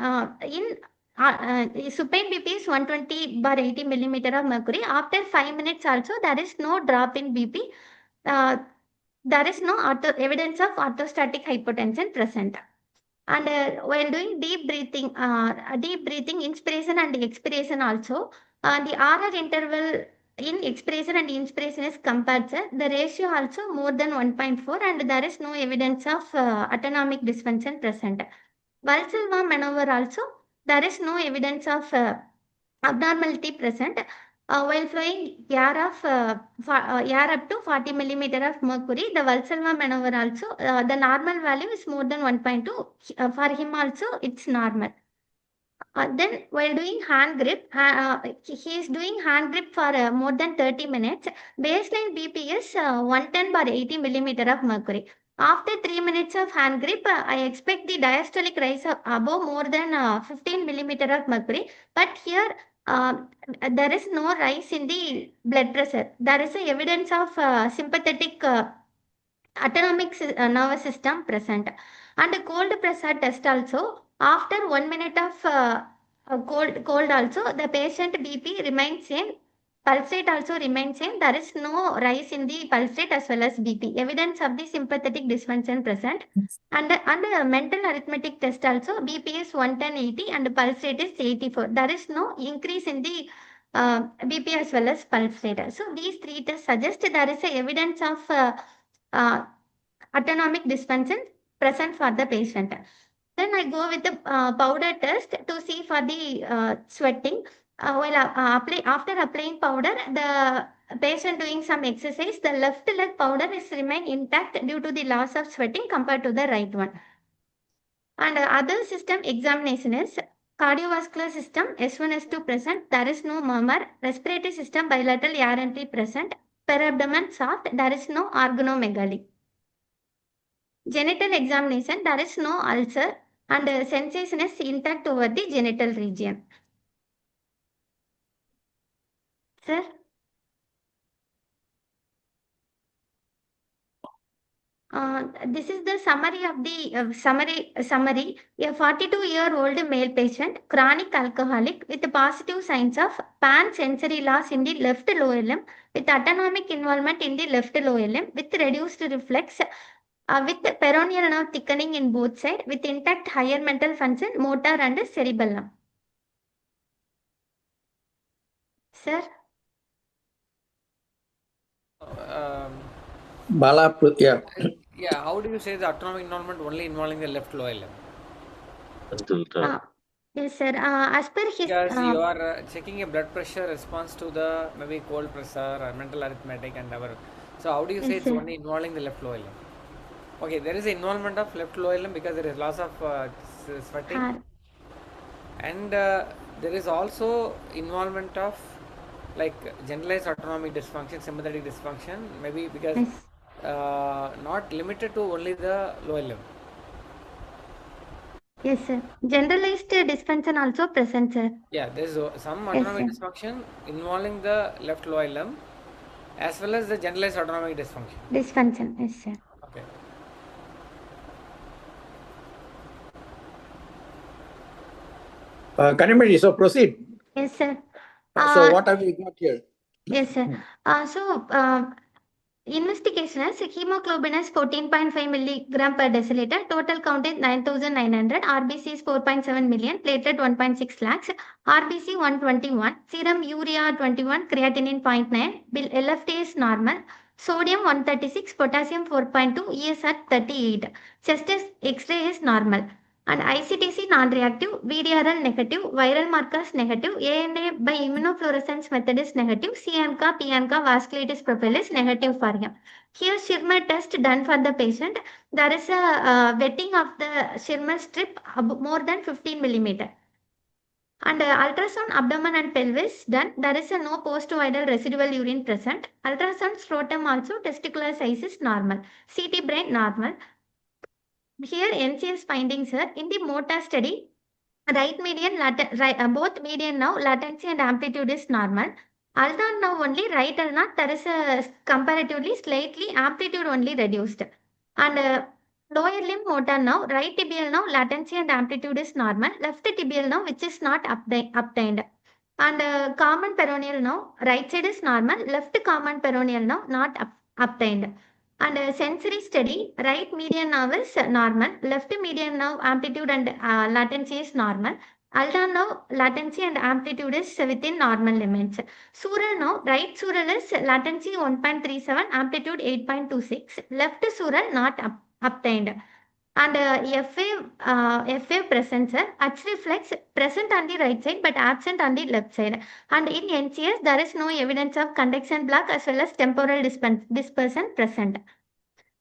supine BP is 120/80 millimeter of mercury. After 5 minutes also there is no drop in BP. There is no evidence of orthostatic hypotension present. And while doing deep breathing, inspiration and expiration also, the RR interval in expiration and inspiration is compared. The ratio also more than 1.4, and there is no evidence of autonomic dysfunction present. Valsalva maneuver also, there is no evidence of abnormality present. While flowing air up to 40 millimeter of mercury, the Valsalva maneuver also, the normal value is more than 1.2. For him also, it's normal. Then while doing hand grip, he is doing hand grip for more than 30 minutes. Baseline BP is 110/80 millimeter of mercury. After 3 minutes of hand grip, I expect the diastolic rise above more than 15 millimeter of mercury. But here, there is no rise in the blood pressure. There is a evidence of sympathetic autonomic nervous system present. And a cold pressure test also, after 1 minute of cold also, the patient BP remains same. Pulse rate also remains same. There is no rise in the pulse rate as well as BP. Evidence of the sympathetic dysfunction present. And a mental arithmetic test also, BP is 110/80 and pulse rate is 84. There is no increase in the BP as well as pulse rate. So these 3 tests suggest there is a evidence of autonomic dysfunction present for the patient. Then I go with the powder test to see for the sweating. After applying powder, the patient doing some exercise, the left leg powder is remain intact due to the loss of sweating compared to the right one. And other system examination is cardiovascular system S1, S2 present. There is no murmur. Respiratory system bilateral air entry present. Per abdomen soft. There is no organomegaly. Genital examination, there is no ulcer and sensation is intact over the genital region. Sir? This is the summary of the summary. A 42-year-old male patient, chronic alcoholic with positive signs of pan-sensory loss in the left lower limb, with autonomic involvement in the left lower limb, with reduced reflex, with peroneal nerve thickening in both sides, with intact higher mental function, motor and cerebellum. Sir? Bala, yeah. Yeah, how do you say the autonomic involvement only involving the left lower limb? Yes, sir. As per his Because you are checking a blood pressure response to the maybe cold pressure or mental arithmetic and our. So how do you say Yes, it's sir. only involving the left lower limb? Okay, there is involvement of left lower limb because there is loss of sweating, and there is also involvement of like generalized autonomic dysfunction, sympathetic dysfunction, maybe because Yes. not limited to only the lower limb. Yes, sir. Generalized dysfunction also present, sir. Yeah, there is some Yes, autonomic sir. dysfunction involving the left lower limb as well as the generalized autonomic dysfunction. Dysfunction, yes, sir. Okay. Kanimali, so proceed. Yes, sir. So what have we got here? Yes, sir. Investigation is hemoglobin is 14.5 milligram per deciliter. Total count is 9,900. RBC is 4.7 million. Platelet 1.6 lakhs. RBC 121. Serum urea 21. Creatinine 0.9. LFT is normal. Sodium 136. Potassium 4.2. ESR 38. Chest X-ray is normal. And ICTC non-reactive, VDRL negative, viral markers negative, ANA by immunofluorescence method is negative, CMCA, PMCA, vasculitis profilis negative for him. Here Schirmer test done for the patient. There is a wetting of the Schirmer strip more than 15 millimeter. And ultrasound abdomen and pelvis done. There is a no post-viral residual urine present. Ultrasound scrotum also testicular size is normal. CT brain normal. Here NCS findings are in the MOTA study, right median, both median now latency and amplitude is normal. Ulnar now only right ulnar there is a comparatively slightly amplitude only reduced. And lower limb motor now, right tibial now latency and amplitude is normal. Left tibial now which is not obtained. And common peroneal now, right side is normal. Left common peroneal now not obtained. And sensory study, right median nerve is normal, left median nerve amplitude and latency is normal. Ulnar nerve latency and amplitude is within normal limits. Sural nerve, right sural is latency 1.37, amplitude 8.26. Left sural not obtained. And FA present, sir. H reflex present on the right side but absent on the left side. And in NCS, there is no evidence of conduction block as well as temporal dispersion present.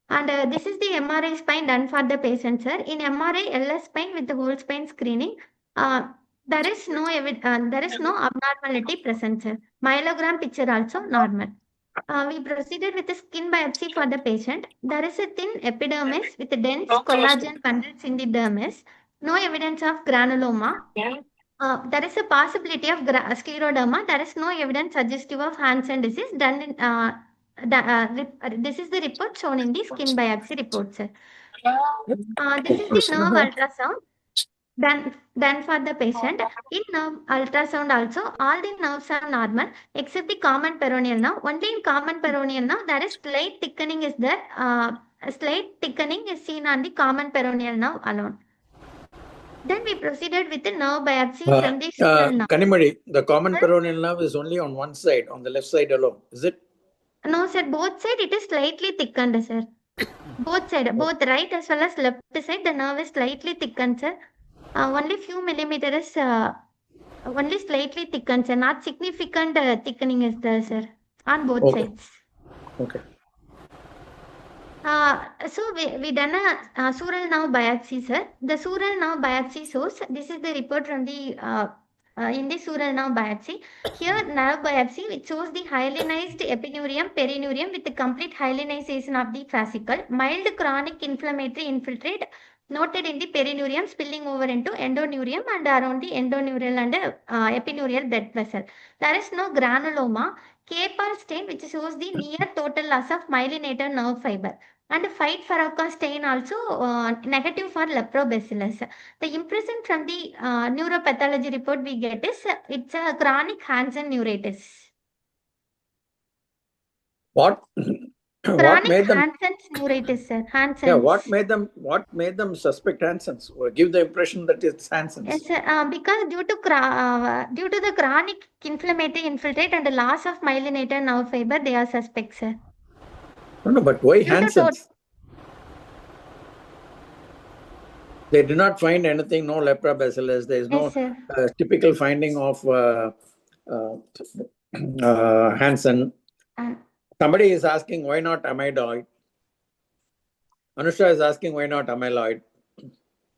And this is the MRI spine done for the patient, sir. In MRI, LS spine with the whole spine screening, there is no abnormality present, sir. Myelogram picture also normal. We proceeded with a skin biopsy for the patient. There is a thin epidermis with dense collagen bundles in the dermis. No evidence of granuloma. There is a possibility of scleroderma. There is no evidence suggestive of Hansen disease. Done in, this is the report shown in the skin biopsy report, sir. This is the nerve ultrasound done for the patient. In nerve ultrasound also, all the nerves are normal except the common peroneal nerve. Only in common peroneal nerve there is slight thickening is there. Slight thickening is seen on the common peroneal nerve alone. Then we proceeded with the nerve biopsy from the nerve. Kanimali, the common peroneal nerve is only on one side, on the left side alone, is it? No, sir. Both side it is slightly thickened, sir. Both side, both right as well as left side, the nerve is slightly thickened, sir. Only few millimeters, only slightly thickened, sir. Not significant thickening is there, sir, on both sides. Okay. So we done a sural nerve biopsy, sir. The sural nerve biopsy source. This is the report from the in the sural nerve biopsy. Here, nerve biopsy, which shows the hyalinized epineurium, perineurium with the complete hyalinization of the fascicle, mild chronic inflammatory infiltrate noted in the perineurium spilling over into endoneurium and around the endoneural and epineurial blood vessel. There is no granuloma. K-PAL stain, which shows the near total loss of myelinated nerve fiber. And Phyte Farrakhan stain also negative for leprobacillus. The impression from the neuropathology report we get is it's a chronic Hansen neuritis. What Chronic made them? Hansen's neuritis, sir. Hansen's. Yeah, what made them suspect Hansen's? Or give the impression that it's Hansen's? Yes, sir. Because due to the chronic inflammatory infiltrate and the loss of myelinated nerve fiber, they are suspects, sir. No, but why Due to Hansen's? They did not find anything, no leprobacillus. There is no Yes, sir. typical finding of Hansen. Somebody is asking why not amyloid. Anusha is asking why not amyloid.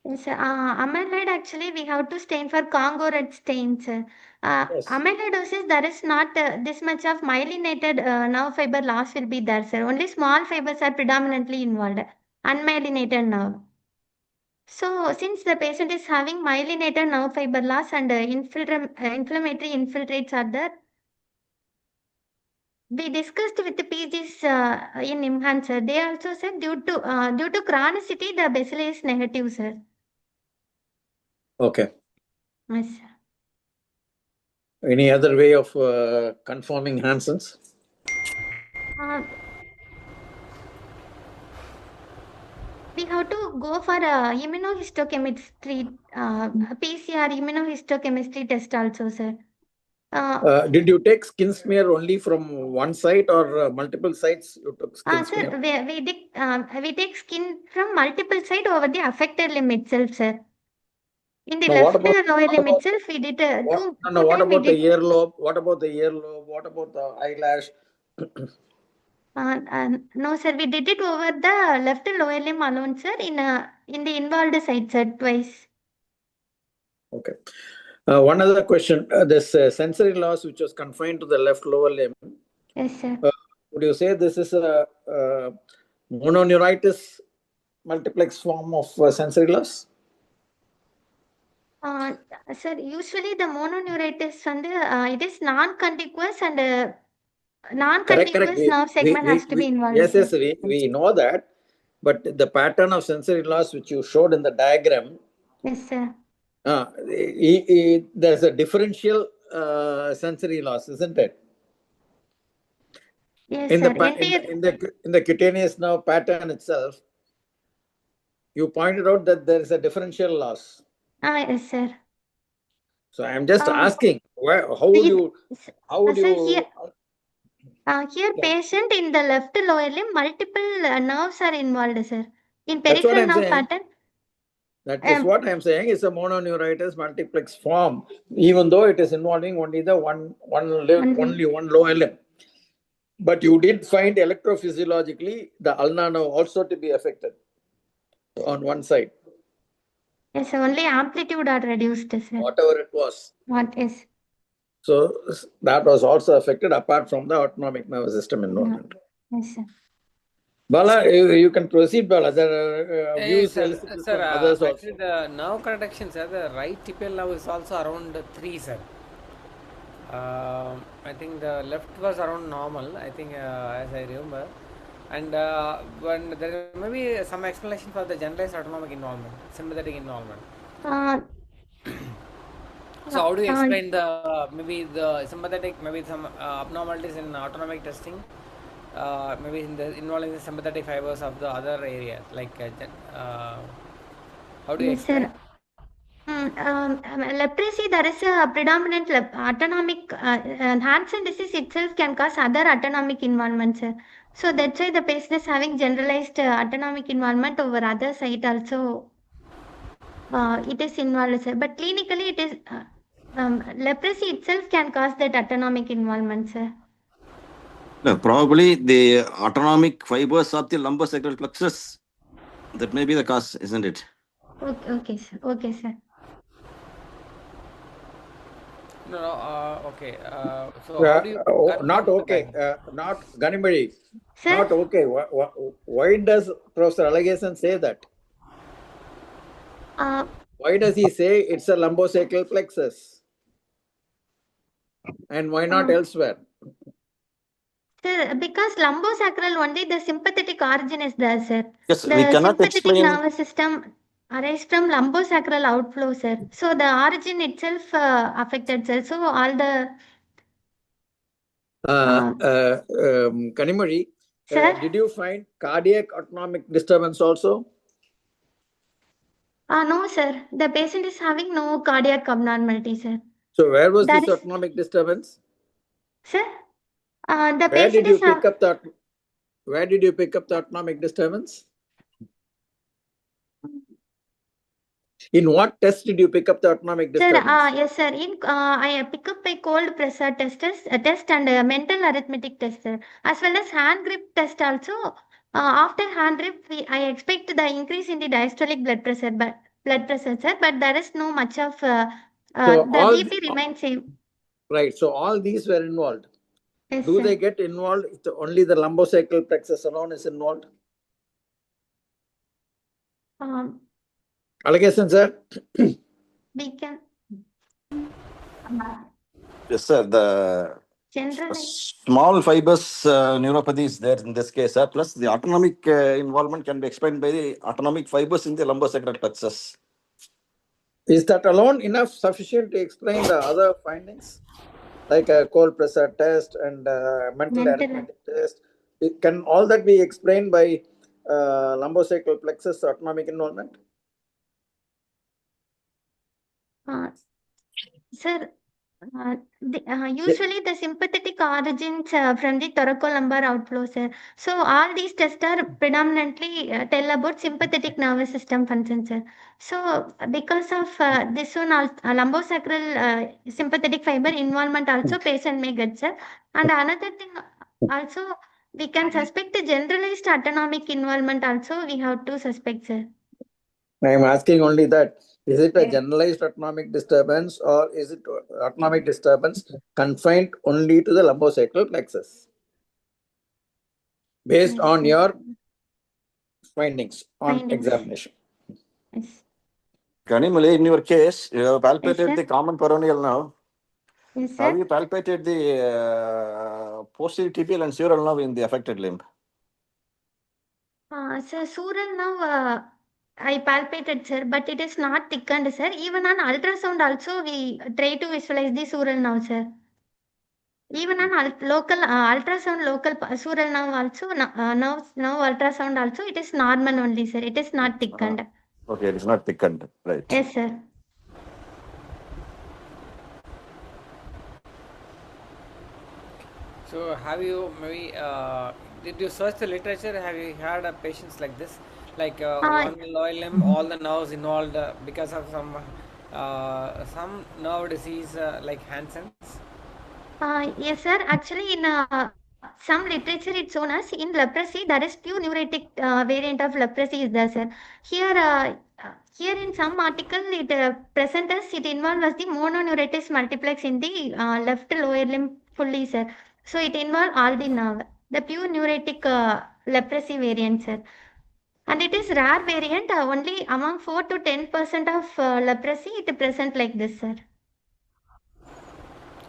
Yes, sir. Amyloid actually we have to stain for Congo red stains. Yes. Amyloidosis, there is not this much of myelinated nerve fiber loss will be there, sir. Only small fibers are predominantly involved, unmyelinated nerve. So, since the patient is having myelinated nerve fiber loss and inflammatory infiltrates are there, we discussed with the PGs in IMHAN, sir. They also said due to chronicity, the bacillus is negative, sir. Okay. Yes, sir. Any other way of confirming Hansen's? We have to go for immunohistochemistry, PCR immunohistochemistry test also, sir. Did you take skin smear only from one site or multiple sites you took skin smear? Sir, we take skin from multiple sites over the affected limb itself, sir. In the left lower limb itself, we did what about the earlobe? What about the earlobe? What about the eyelash? No, sir. We did it over the left lower limb alone, sir. In the involved site, sir, twice. Okay. One other question. This sensory loss, which was confined to the left lower limb. Yes, sir. Would you say this is a mononeuritis multiplex form of sensory loss? Sir, usually the mononeuritis and it is non-contiguous and non-contiguous nerve segment has to be involved. Yes, we know that. But the pattern of sensory loss which you showed in the diagram. Yes, sir. There's a differential sensory loss, isn't it? Yes, in sir. In the cutaneous nerve pattern itself, you pointed out that there is a differential loss. Yes, sir. So I'm just asking, how would you? Here, patient in the left lower limb, multiple nerves are involved, sir. In peripheral nerve pattern. That is what I'm saying. It's a mononeuritis multiplex form, even though it is involving only the only one lower limb. But you did find electrophysiologically the ulnar nerve also to be affected on one side. Yes, only amplitude are reduced, sir. Whatever it was. What is? So that was also affected apart from the autonomic nervous system involvement. Yes, sir. Bala, you can proceed, Bala. There are views sir, others actually also. the nerve conduction, sir, the right tibial nerve is also around 3, sir. I think the left was around normal, I think, as I remember. And when there may be some explanation for the generalized autonomic involvement, sympathetic involvement. So how do you explain maybe the sympathetic, maybe some abnormalities in autonomic testing, maybe involving the sympathetic fibers of the other areas, like how do you explain? Leprosy, there is a predominant autonomic Hansen disease itself can cause other autonomic involvement, sir. So that's why the patient is having generalized autonomic involvement over other site also. It is involved, sir. But clinically, it is leprosy itself can cause that autonomic involvement, sir. No, probably the autonomic fibers of the lumbosacral plexus. That may be the cause, isn't it? Okay, sir. Okay, sir. No. Okay. So how do you not confirm the okay. diagnosis? Not Ganimari. Sir? Not okay. Why does Professor Allegason say that? Why does he say it's a lumbosacral plexus? And why not elsewhere? Sir, because lumbosacral only the sympathetic origin is there, sir. Yes, The we cannot sympathetic explain. nervous system arises from lumbosacral outflow, sir. So the origin itself affected, sir. So all the Kanimari, sir? did you find cardiac autonomic disturbance also? No, sir. The patient is having no cardiac abnormality, sir. So where was That this is- autonomic disturbance? Sir? The Where patient did you is pick up that? Where did you pick up the autonomic disturbance? In what test did you pick up the autonomic Sir, disturbance? yes, sir. I pick up a cold pressure test and a mental arithmetic test, sir, as well as hand grip test also. After hand grip, I expect the increase in the diastolic blood pressure, sir, but there is no much of So the all BP remains same. right. So all these were involved. Yes, Do sir. they get involved if only the lumbosacral plexus alone is involved? Allegation, sir. We can Yes, sir. The generalize. small fibers neuropathy is there in this case, sir. Plus, the autonomic involvement can be explained by the autonomic fibers in the lumbosacral plexus. Is that alone enough sufficient to explain the other findings, like a cold pressure test and mental arithmetic test? Can all that be explained by lumbosacral plexus autonomic involvement? Sir, usually the sympathetic origins from the thoracolumbar outflow, sir. So all these tests are predominantly tell about sympathetic nervous system function, sir. So because of this one, lumbosacral sympathetic fiber involvement also patient may get, sir. And another thing also, we can suspect the generalized autonomic involvement also we have to suspect, sir. I am asking only that. Is it a generalized autonomic disturbance or is it autonomic disturbance confined only to the lumbosacral plexus? Based on your findings on examination. Yes. Ganimali, in your case, you have palpated the common peroneal nerve. Yes, sir. Have you palpated the posterior tibial and sural nerve in the affected limb? Sir, sural nerve I palpated, sir, but it is not thickened, sir. Even on ultrasound also we try to visualize the sural nerve, sir. Even on ultrasound local sural nerve also, nerve ultrasound also, it is normal only, sir. It is not thickened. Okay, it is not thickened, right? Yes, sir. So have you maybe did you search the literature? Have you had patients like this, like one lower limb, all the nerves involved because of some nerve disease like Hansen's? Yes, sir. Actually, in some literature, it's shown us in leprosy there is pure neuritic variant of leprosy is there, sir. Here in some article it presents us it involves the mononeuritis multiplex in the left lower limb fully, sir. So it involves all the nerve, the pure neuritic leprosy variant, sir. And it is rare variant, only among 4 to 10% of leprosy it present like this, sir.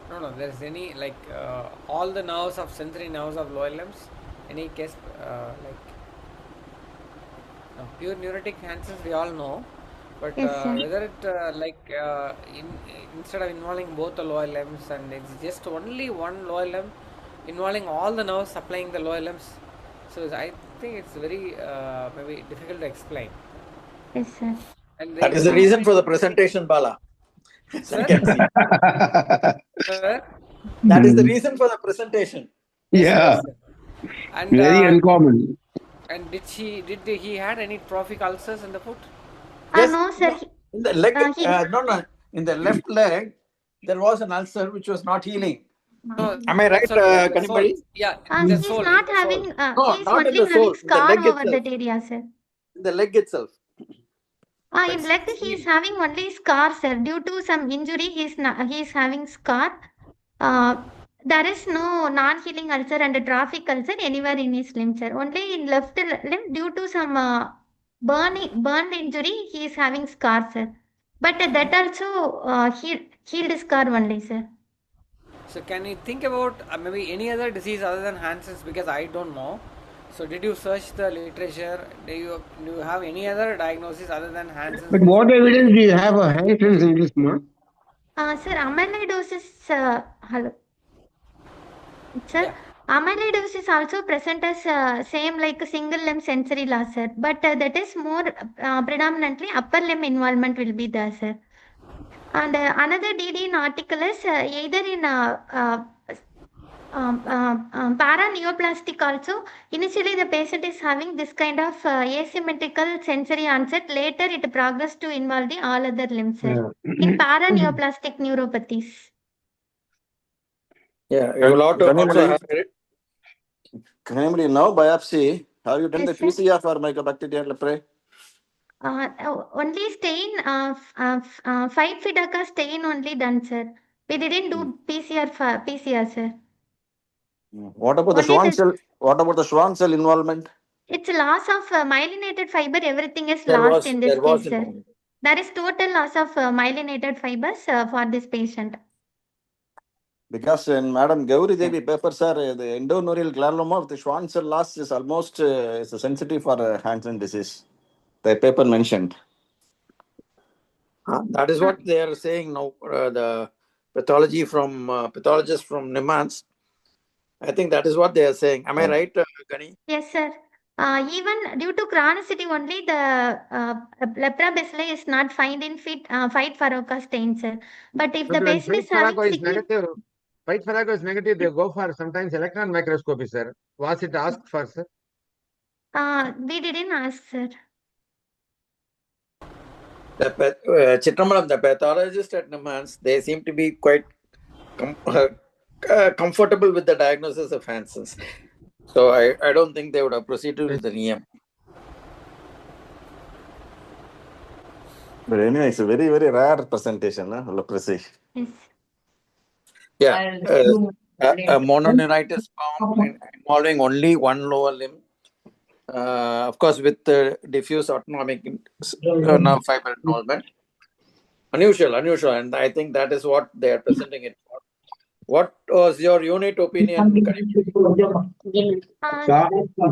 No, there's any like all the nerves of sensory nerves of lower limbs. Any case like pure neuritic Hansen's we all know, but Yes, whether it instead of involving both the lower limbs and it's just only one lower limb involving all the nerves supplying the lower limbs, so I think it's very maybe difficult to explain. Yes, sir. And That is the reason for the presentation, Bala. Sir? Sir? That is the reason for the presentation. Yeah, And very uncommon. and did he had any trophic ulcers in the foot? Yes, No, sir. in the leg, no, in the left leg, there was an ulcer which was not healing. No, Am I right, Kanimari? Yeah, He's not having. No, He's not in only the soul, having in the scar leg over itself. that area, sir. In the leg itself. In leg, he is having only scar, sir. Due to some injury, he is having scar. There is no non-healing ulcer and traffic ulcer anywhere in his limb, sir. Only in left limb, due to some burned injury, he is having scar, sir. But that also healed scar only, sir. So can you think about maybe any other disease other than Hansen's, because I don't know. So did you search the literature? Do you have any other diagnosis other than Hansen's? But what evidence do you have of Hansen's in this month? Sir, amyloidosis. Hello. Sir, Yeah. amyloidosis also present as same like a single limb sensory loss, sir. But that is more predominantly upper limb involvement will be there, sir. And another DD in article is either in paraneoplastic also. Initially, the patient is having this kind of asymmetrical sensory onset. Later, it progressed to involve the all other limbs, sir. In paraneoplastic neuropathies. Yeah, you will also have it. Can anybody know biopsy? Have you done Yes, the sir. PCR for Mycobacterium leprae? Only stain, 5-FIDACA stain only done, sir. We didn't do PCR, sir. What about the Only Schwann the- cell? What about the Schwann cell involvement? It's loss of myelinated fiber. Everything is There lost was in this there was case, sir. involvement. There is total loss of myelinated fibers for this patient. Because in Madam Gauri Devi papers are the endoneurial granuloma of the Schwann cell loss is almost is sensitive for Hansen disease. The paper mentioned. That is what they are saying now. The pathology from pathologists from NIMHANS. I think that is what they are saying. Am I right, Gani? Yes, sir. Even due to chronicity only, the lepra bacilli is not found in White Farroca stain, sir. But if the But when patient is White having Farroca is significant, negative, White Farroca is negative, they go for sometimes electron microscopy, sir. Was it asked for, sir? we didn't ask, sir. Chitramalam, the pathologist at NIMHANS, they seem to be quite comfortable with the diagnosis of Hansen's. So I don't think they would have proceeded with the NIEM. But anyway, it's a very, very rare presentation, leprosy. Yes. Yeah, a mononeuritis form involving only one lower limb. Of course, with diffuse autonomic nerve fiber involvement. Unusual, and I think that is what they are presenting it for. What was your unit opinion, Karim?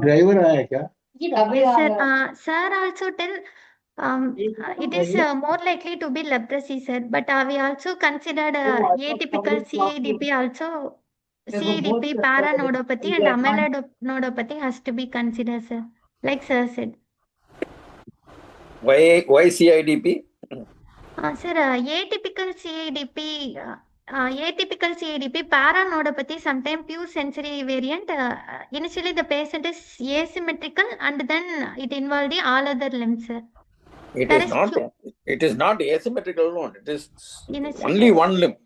Driver आया क्या? Yes, sir. Sir also tell it is more likely to be leprosy, sir. But we also considered atypical CADP also. CADP, paranodopathy and amyloidopathy has to be considered, sir. Like sir said. Why CIDP? Sir, atypical CADP, paranodopathy, sometimes pure sensory variant. Initially, the patient is asymmetrical and then it involved the all other limbs, sir. It is not asymmetrical one. It is only one limb.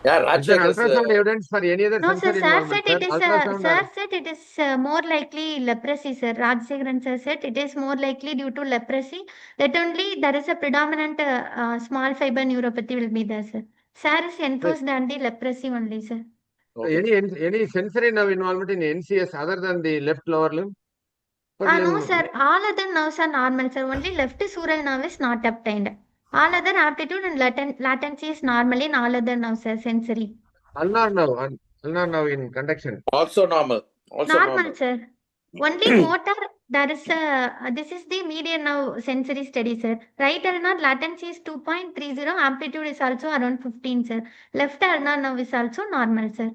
Yeah, Is there ultrasound evidence for any other no, sir. sensory Sir involvement, said sir? it is more likely leprosy, sir. Rajsekharan sir said it is more likely due to leprosy. That only there is a predominant small fiber neuropathy will be there, sir. Sir is enforced on the leprosy only, sir. Okay. Any sensory nerve involvement in NCS other than the left lower limb? No, sir. All other nerves are normal, sir. Only left sural nerve is not obtained. All other aptitude and latency is normal in all other nerves, sir. Sensory. Ulnar nerve in conduction. Also normal. Normal, sir. Only motor, there is this is the median nerve sensory study, sir. Right ulnar latency is 2.30, amplitude is also around 15, sir. Left ulnar nerve is also normal, sir.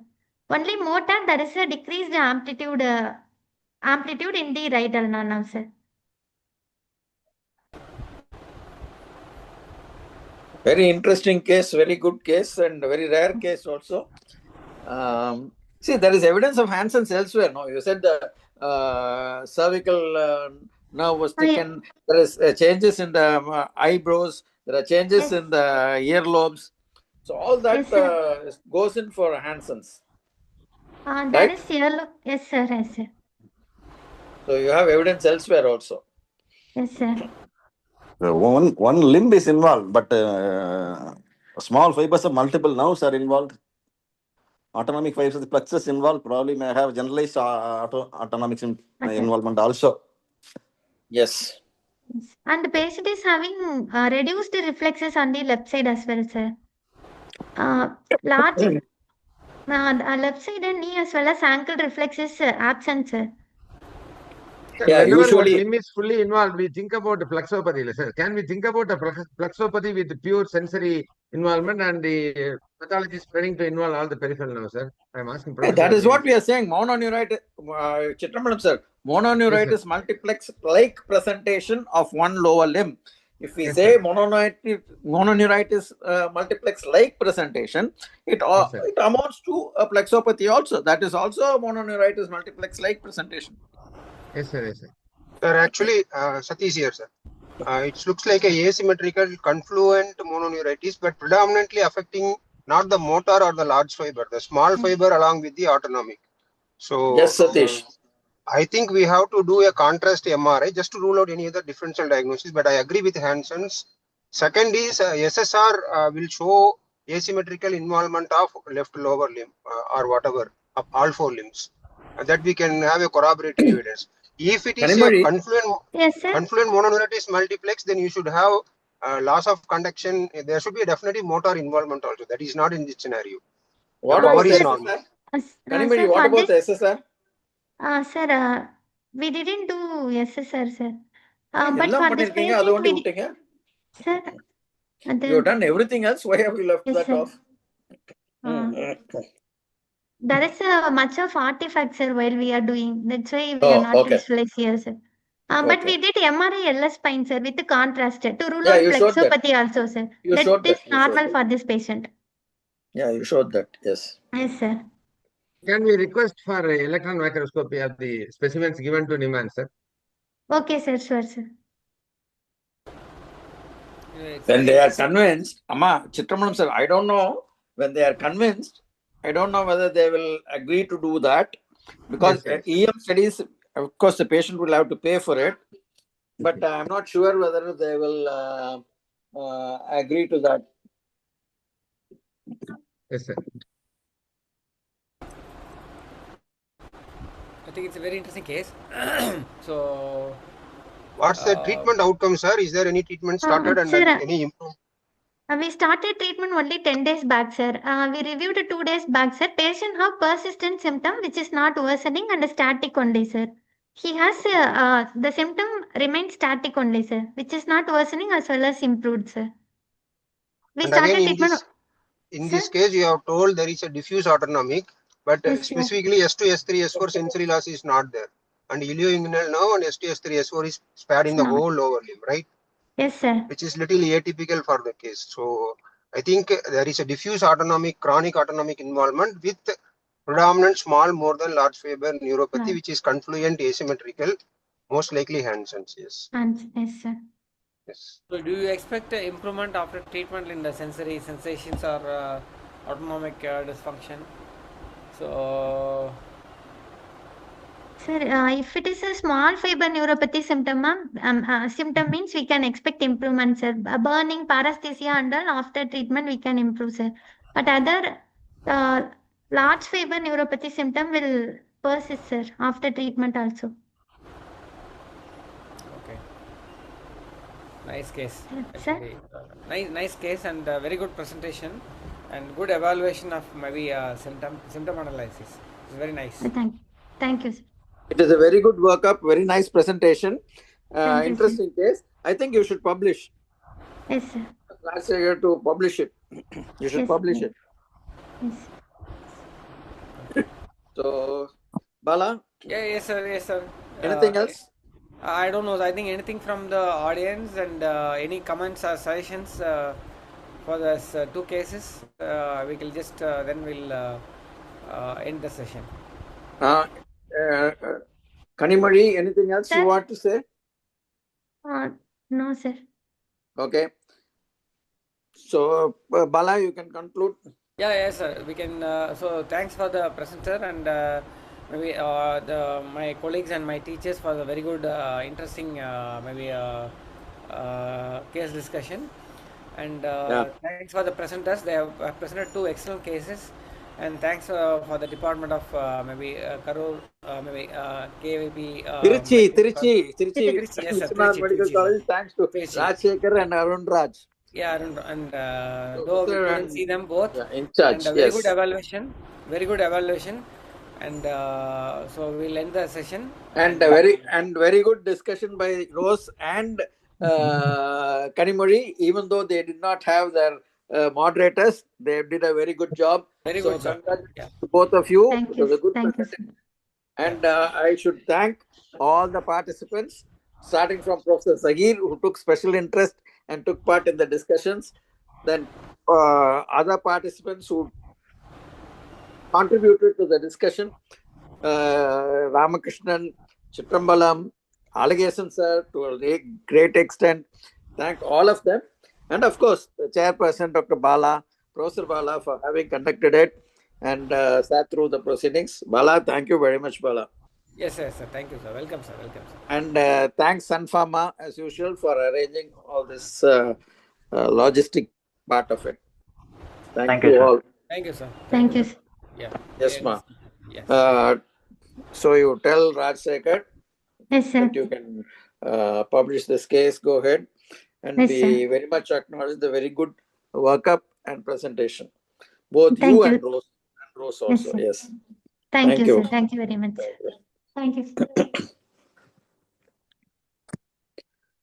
Only motor, there is a decreased amplitude in the right ulnar nerve, sir. Very interesting case, very good case, and very rare case also. See, there is evidence of Hansen's elsewhere. No, you said the cervical nerve was thickened. There is changes in the eyebrows. There are changes in the earlobes. So all that goes in for Hansen's. That is yellow. Yes, sir. Yes, sir. So you have evidence elsewhere also. Yes, sir. One limb is involved, but small fibers of multiple nerves are involved. Autonomic fibers of the plexus involved probably may have generalized autonomic involvement also. Yes. And the patient is having reduced reflexes on the left side as well, sir. Large left side and knee as well as ankle reflexes absent, sir. Yeah, Whenever usually- one limb is fully involved, we think about the flexopathy. Sir, can we think about the flexopathy with the pure sensory involvement and the pathology spreading to involve all the peripheral nerves, sir? I'm asking. Yeah, that is what we are saying. Mononeuritis, Chitrambalam sir, mononeuritis multiplex-like presentation of one lower limb. If we say mononeuritis multiplex-like presentation, it amounts to a plexopathy also. That is also a mononeuritis multiplex-like presentation. Yes, sir. Yes, sir. Sir, actually, Satish here, sir. It looks like a asymmetrical confluent mononeuritis, but predominantly affecting not the motor or the large fiber, the small fiber along with the autonomic. So, yes, Satish. I think we have to do a contrast MRI just to rule out any other differential diagnosis, but I agree with Hansen's. Second is SSR will show asymmetrical involvement of left lower limb or whatever, of all four limbs. That we can have a corroborating evidence. If it is a confluent mononeuritis multiplex, then you should have loss of conduction. There should be definitely motor involvement also. That is not in this scenario. What about the SSR? Kanimari, what about the SSR? Sir, we didn't do SSR, sir. But for this patient, sir, you have done everything else. Why have you left that off? There is much of artifact, sir, while we are doing. That's why we are not visualized here, sir. But we did MRI LS spine, sir, with the contrast to rule out flexopathy also, sir. That is normal for this patient. Yeah, you showed that. Yes. Yes, sir. Can we request for electron microscopy of the specimens given to Niman, sir? Okay, sir. Sure, sir. When they are convinced, Amma, Chitrambalam sir, I don't know. When they are convinced, I don't know whether they will agree to do that, because EM studies, of course, the patient will have to pay for it, but I'm not sure whether they will agree to that. Yes, sir. I think it's a very interesting case. So, what's the treatment outcome, sir? Is there any treatment started and any improvement? We started treatment only 10 days back, sir. We reviewed 2 days back, sir. Patient have persistent symptom which is not worsening and static only, sir. He has the symptom remains static only, sir, which is not worsening as well as improved, sir. We and started again, treatment. In this case, you have told there is a diffuse autonomic, but specifically S2, S3, S4 sensory loss is not there. And ilioinguinal nerve and S2, S3, S4 is spared in the whole lower limb, right? Yes, sir. Which is little atypical for the case. So I think there is a diffuse autonomic, chronic autonomic involvement with predominant small more than large fiber neuropathy, which is confluent asymmetrical, most likely Hansen's. Yes. Yes, sir. Yes. So do you expect improvement after treatment in the sensory sensations or autonomic dysfunction? So, sir, if it is a small fiber neuropathy symptom, symptom means we can expect improvement, sir. Burning, paresthesia and all after treatment we can improve, sir. But other large fiber neuropathy symptom will persist, sir, after treatment also. okay. Nice case. Sir? Nice case and very good presentation and good evaluation of maybe symptom analysis. It's very nice. Thank you, sir. It is a very good workup, very nice presentation, interesting case. I think you should publish. Yes, sir. Last year you have to publish it. You should publish it. Yes. So, Bala? Yes, sir. Anything else? I don't know. I think anything from the audience and any comments or suggestions for these 2 cases, we will just then we'll end the session. Kanimari, anything else you want to say? No, sir. Okay. So, Bala, you can conclude. Yes, sir. We can. So, thanks for the presenter, and maybe my colleagues and my teachers for the very good, interesting case discussion. And thanks for the presenters. They have presented 2 excellent cases. And thanks for the department of Karur, KVP. Tiruchi Yes, sir. Vishwanath Medical Trichy, sir. College. Thanks to Trichy. Rajshekhar and Arun Raj. Yeah, and though we couldn't see them both, in charge. and a very good evaluation, and so we'll end the session. And very good discussion by Rose and Kanimori. Even though they did not have their moderators, they did a very good job. Very So good job. congratulations to both of you. Thank It was a you. good Thank you, presentation. sir. And I should thank all the participants, starting from Professor Sagir, who took special interest and took part in the discussions. Then other participants who contributed to the discussion, Ramakrishnan, Chitrambalam, Allegation sir, to a great extent. Thank all of them. And of course, the chairperson, Dr. Bala, Professor Bala, for having conducted it and sat through the proceedings. Bala, thank you very much, Bala. Yes, sir. Thank you, sir. Welcome, sir. And thanks, Sun Pharma, as usual, for arranging all this logistic part of it. Thank you all. Thank you, sir. Thank you, sir. Yeah. Yes, ma. Yes. So you tell Rajshekhar Yes, sir. that you can publish this case. Go ahead. And Yes, we sir. very much acknowledge the very good workup and presentation. Both Thank you you. and Rose Yes, also. sir. Yes. Thank Thank you, you. sir. Thank you very much. Thank you, sir.